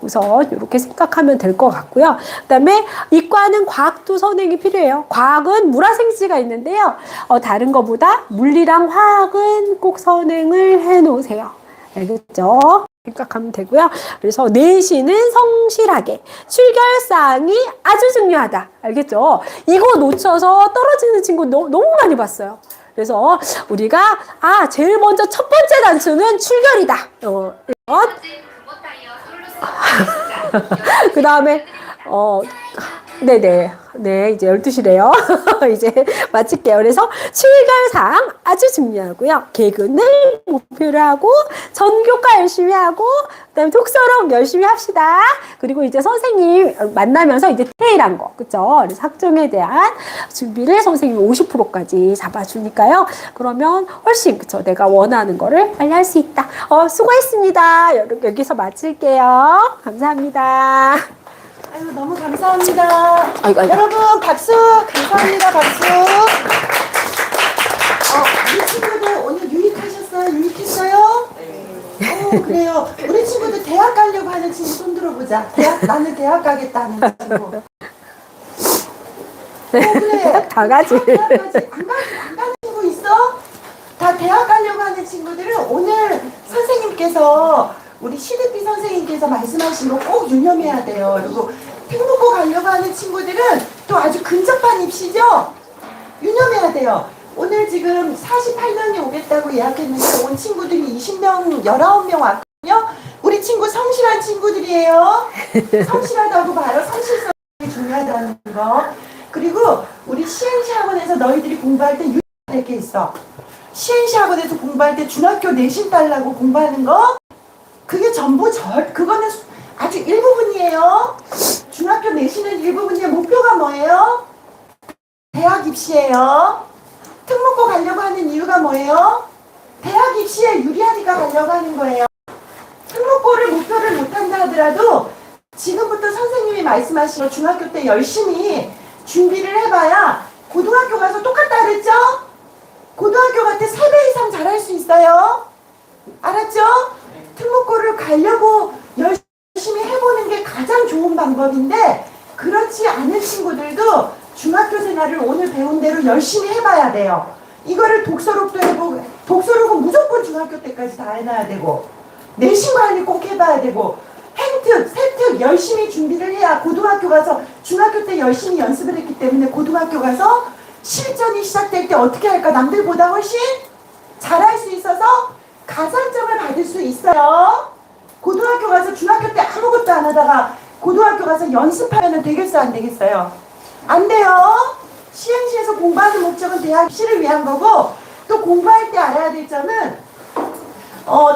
우선 이렇게 생각하면 될 것 같고요. 그다음에 이과는 과학도 선행이 필요해요. 과학은 물화생지가 있는데요. 다른 것보다 물리랑 화학은 꼭 선행을 해 놓으세요. 알겠죠? 생각하면 되고요. 그래서 내신은 성실하게. 출결사항이 아주 중요하다. 알겠죠? 이거 놓쳐서 떨어지는 친구 너무 많이 봤어요. 그래서 우리가 제일 먼저 첫 번째 단추는 출결이다. 그 다음에 네, 이제 12시래요. 이제 마칠게요. 그래서 출결사항 아주 중요하고요. 개근을 목표로 하고, 전교과 열심히 하고, 그 다음에 독서록 열심히 합시다. 그리고 이제 선생님 만나면서 이제 디테일한 거, 그쵸? 그래서 학종에 대한 준비를 선생님이 50%까지 잡아주니까요. 그러면 훨씬, 그쵸? 내가 원하는 거를 빨리 할 수 있다. 수고했습니다. 여기서 마칠게요. 감사합니다. 아유, 너무 감사합니다. 아이고. 여러분, 박수! 감사합니다, 박수! 우리 친구들 오늘 유익하셨어요? 유익했어요? 네. 그래요. 우리 친구들 대학 가려고 하는 친구 손 들어보자. 나는 대학 가겠다 하는 친구. 그래. 다 가지. 안 가는 친구 있어? 다 대학 가려고 하는 친구들은 오늘 선생님께서 우리 시드피 선생님께서 말씀하신 거 꼭 유념해야 돼요. 그리고 특목고 가려고 하는 친구들은 또 아주 근접한 입시죠? 유념해야 돼요. 오늘 지금 48명이 오겠다고 예약했는데 온 친구들이 20명, 19명 왔거든요. 우리 친구 성실한 친구들이에요. 성실하다고 봐요. 성실성이 중요하다는 거. 그리고 우리 시행시 학원에서 너희들이 공부할 때 유념해야 될 게 있어. 시행시 학원에서 공부할 때 중학교 내신 달라고 공부하는 거 그게 전부 그거는 아주 일부분이에요. 중학교 내신은 일부분이에요. 목표가 뭐예요? 대학 입시예요. 특목고 가려고 하는 이유가 뭐예요? 대학 입시에 유리하니까 가려고 하는 거예요. 특목고를 목표를 못한다 하더라도 지금부터 선생님이 말씀하신 거 중학교 때 열심히 준비를 해봐야 고등학교 가서 똑같다 그랬죠? 고등학교 갈 때 3배 이상 잘할 수 있어요. 알았죠? 특목고를 가려고 열심히 해보는 게 가장 좋은 방법인데 그렇지 않은 친구들도 중학교 생활을 오늘 배운 대로 열심히 해봐야 돼요. 이거를 독서록도 해보고 독서록은 무조건 중학교 때까지 다 해놔야 되고 내신 관리 꼭 해봐야 되고 행특, 세특 열심히 준비를 해야 고등학교 가서 중학교 때 열심히 연습을 했기 때문에 고등학교 가서 실전이 시작될 때 어떻게 할까 남들보다 훨씬 잘할 수 있어서 가산점을 받을 수 있어요. 고등학교 가서 중학교 때 아무것도 안 하다가 고등학교 가서 연습하면 되겠어요? 안 되겠어요? 안 돼요. 시행시에서 공부하는 목적은 대학 입시를 위한 거고 또 공부할 때 알아야 될 점은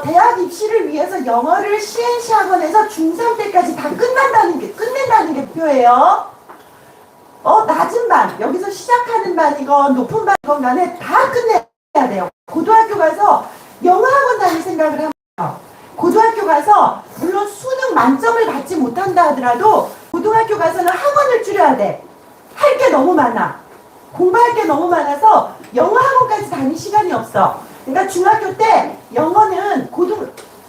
대학 입시를 위해서 영어를 시행시 학원에서 중3 때까지 다 끝낸다는 게 목표예요. 낮은 반, 여기서 시작하는 반이건 높은 반이건 간에 다 끝내야 돼요. 고등학교 가서 영어 학원 다닐 생각을 하면 고등학교 가서 물론 수능 만점을 받지 못한다 하더라도 고등학교 가서는 학원을 줄여야 돼. 할 게 너무 많아. 공부할 게 너무 많아서 영어 학원까지 다닐 시간이 없어. 그러니까 중학교 때 영어는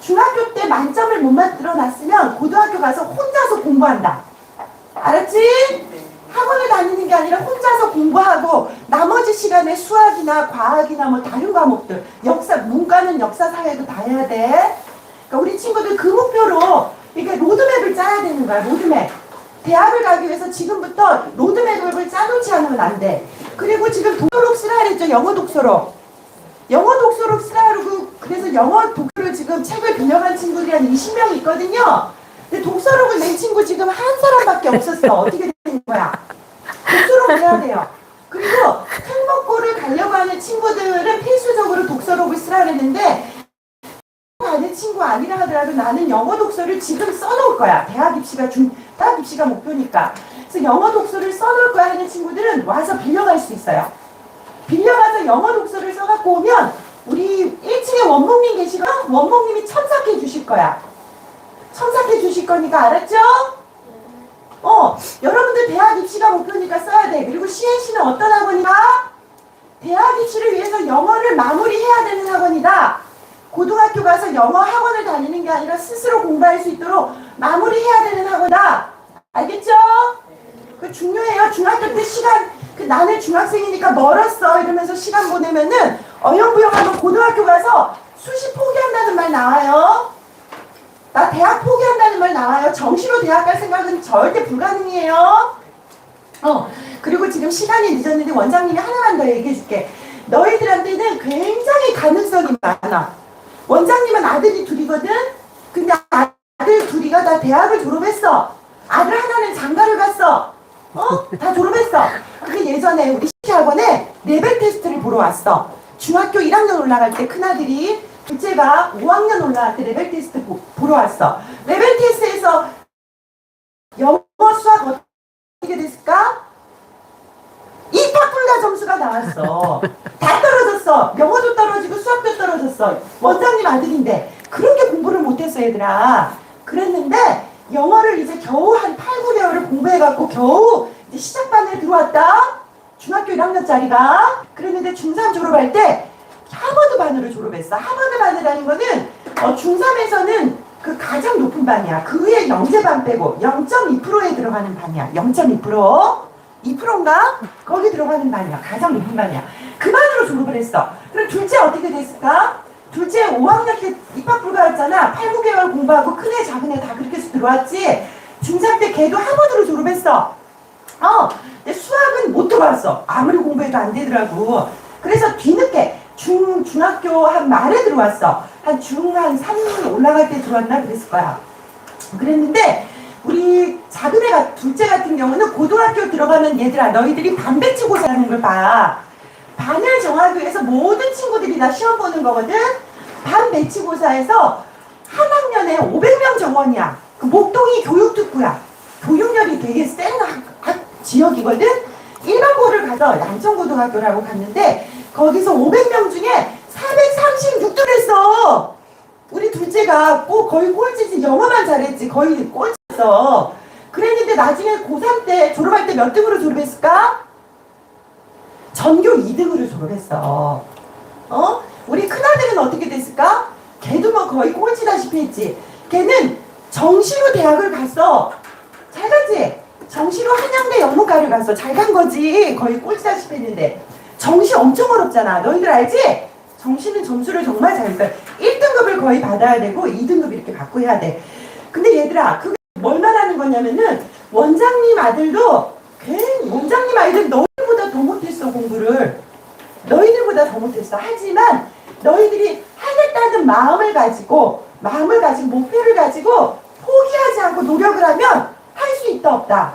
중학교 때 만점을 못 만들어 놨으면 고등학교 가서 혼자서 공부한다. 알았지? 학원을 다니는 게 아니라 혼자서 공부하고 나머지 시간에 수학이나 과학이나 뭐 다른 과목들 역사, 문과는 역사, 사회도 다 해야 돼. 그러니까 우리 친구들 그 목표로 그러니까 로드맵을 짜야 되는 거야. 로드맵. 대학을 가기 위해서 지금부터 로드맵을 짜놓지 않으면 안 돼. 그리고 지금 독서록 쓰라 그랬죠. 영어 독서록. 영어 독서록 쓰라 그러고 그래서 영어 독서를 지금 책을 빌려간 친구들이 한 20명 있거든요. 근데 독서록을 낸 친구 지금 한 사람밖에 없었어. 어떻게 된 거야? 독서록 해야 돼요. 그리고 특목고를 가려고 하는 친구들은 필수적으로 독서록을 쓰라 그랬는데 가는 친구 아니라 하더라도 나는 영어 독서를 지금 써놓을 거야. 대학 입시가 목표니까. 그래서 영어 독서를 써놓을 거야 하는 친구들은 와서 빌려갈 수 있어요. 빌려가서 영어 독서를 써갖고 오면 우리 1층에 원목님 계시거든? 원목님이 첨삭해 주실 거야. 첨삭해 주실 거니까 알았죠? 여러분들 대학 입시가 목표니까 써야 돼. 그리고 시행시는 어떤 학원이다? 대학 입시를 위해서 영어를 마무리해야 되는 학원이다. 고등학교 가서 영어 학원을 다니는 게 아니라 스스로 공부할 수 있도록 마무리해야 되는 학원이다. 알겠죠? 그 중요해요. 중학교 때 시간, 나는 중학생이니까 멀었어 이러면서 시간 보내면은 어영부영하면 고등학교 가서 수시 포기한다는 말 나와요. 나 대학 포기한다는 말 나와요. 정시로 대학 갈 생각은 절대 불가능이에요. 그리고 지금 시간이 늦었는데 원장님이 하나만 더 얘기해 줄게. 너희들한테는 굉장히 가능성이 많아. 원장님은 아들이 둘이거든? 근데 아들 둘이가 다 대학을 졸업했어. 아들 하나는 장가를 갔어. 다 졸업했어. 근데 예전에 우리 시학원에 레벨 테스트를 보러 왔어. 중학교 1학년 올라갈 때 큰아들이, 둘째가 5학년 올라갈 때 레벨 테스트 보러 왔어. 레벨 테스트에서 영어, 수학 어떻게 됐을까? 입학불가 점수가 나왔어. 다 떨어졌어. 영어도 떨어지고 수학도 떨어졌어. 원장님 아들인데 그런 게 공부를 못했어 얘들아. 그랬는데 영어를 이제 겨우 한 8, 9개월을 공부해갖고 겨우 이제 시작반에 들어왔다. 중학교 1학년짜리가. 그랬는데 중3 졸업할 때 하버드 반으로 졸업했어. 하버드 반이라는 거는 중3에서는 그 가장 높은 반이야. 그 위에 영재반 빼고 0.2%에 들어가는 반이야. 0.2%? 2%인가? 거기 들어가는 반이야. 가장 높은 반이야. 그 반으로 졸업을 했어. 그럼 둘째 어떻게 됐을까? 둘째 5학년 때 입학 불가였잖아. 8, 9개월 공부하고 큰애 작은애 다 그렇게 해서 들어왔지. 중3 때 걔도 하버드로 졸업했어. 근데 수학은 못 들어왔어. 아무리 공부해도 안 되더라고. 그래서 뒤늦게 중학교 한 말에 들어왔어. 한 3 올라갈 때 들어왔나 그랬을 거야. 그랬는데 우리 작은애 둘째 같은 경우는 고등학교 들어가면 얘들아 너희들이 반배치고사라는 걸 봐. 반을 정하기 위해서 모든 친구들이 다 시험 보는 거거든. 반배치고사에서 한 학년에 500명 정원이야. 그 목동이 교육특구야. 교육열이 되게 센 지역이거든. 일반고를 가서 양천고등학교라고 갔는데 거기서 500명 중에 436등 했어. 우리 둘째가 거의 꼴찌지. 영어만 잘했지. 거의 꼴찌였어. 그랬는데 나중에 고3 때 졸업할 때 몇 등으로 졸업했을까? 전교 2등으로 졸업했어. 우리 큰아들은 어떻게 됐을까? 걔도 뭐 거의 꼴찌다시피 했지. 걔는 정시로 대학을 갔어. 잘 갔지? 정시로 한양대 영문과를 갔어. 잘 간 거지. 거의 꼴찌다시피 했는데. 정시 엄청 어렵잖아. 너희들 알지? 정시는 점수를 정말 잘 써. 1등급을 거의 받아야 되고 2등급 이렇게 받고 해야 돼. 근데 얘들아 그게 뭘 말하는 거냐면은 원장님 아들도 원장님 아이들 너희들보다 더 못했어. 공부를 너희들보다 더 못했어. 하지만 너희들이 하겠다는 마음을 가지고 목표를 가지고 포기하지 않고 노력을 하면 할 수 있다 없다.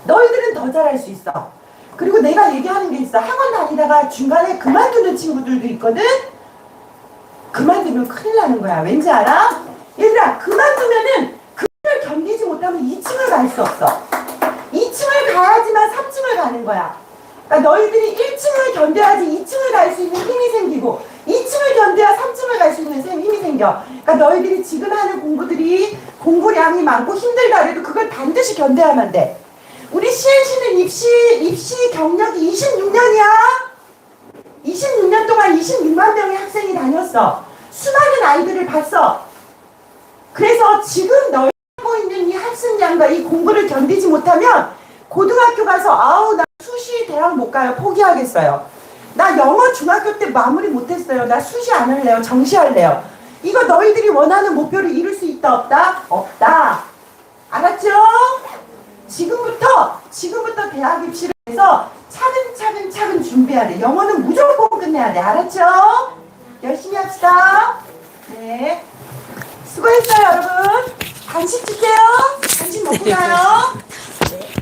너희들은 더 잘할 수 있어. 그리고 내가 얘기하는 게 있어. 학원 다니다가 중간에 그만두는 친구들도 있거든. 그만두면 큰일 나는 거야. 왠지 알아? 얘들아 그만두면은 그걸 견디지 못하면 2층을 갈 수 없어. 2층을 가야지만 3층을 가는 거야. 그러니까 너희들이 1층을 견뎌야지 2층을 갈 수 있는 힘이 생기고 2층을 견뎌야 3층을 갈 수 있는 힘이 생겨. 그러니까 너희들이 지금 하는 공부들이 공부량이 많고 힘들다 그래도 그걸 반드시 견뎌야만 돼. 우리 CNC는 입시 경력이 26년이야. 26년 동안 26만 명의 학생이 다녔어. 수많은 아이들을 봤어. 그래서 지금 너희 하고 있는 이 학습량과 이 공부를 견디지 못하면 고등학교 가서 나 수시 대학 못 가요. 포기하겠어요. 나 영어 중학교 때 마무리 못했어요. 나 수시 안 할래요. 정시할래요. 이거 너희들이 원하는 목표를 이룰 수 있다 없다? 없다. 알았죠? 지금부터 대학 입시를 해서 차근차근 준비해야 돼. 영어는 무조건 끝내야 돼. 알았죠? 열심히 합시다. 네. 수고했어요, 여러분. 간식 줄게요. 간식 먹고 가요. 네.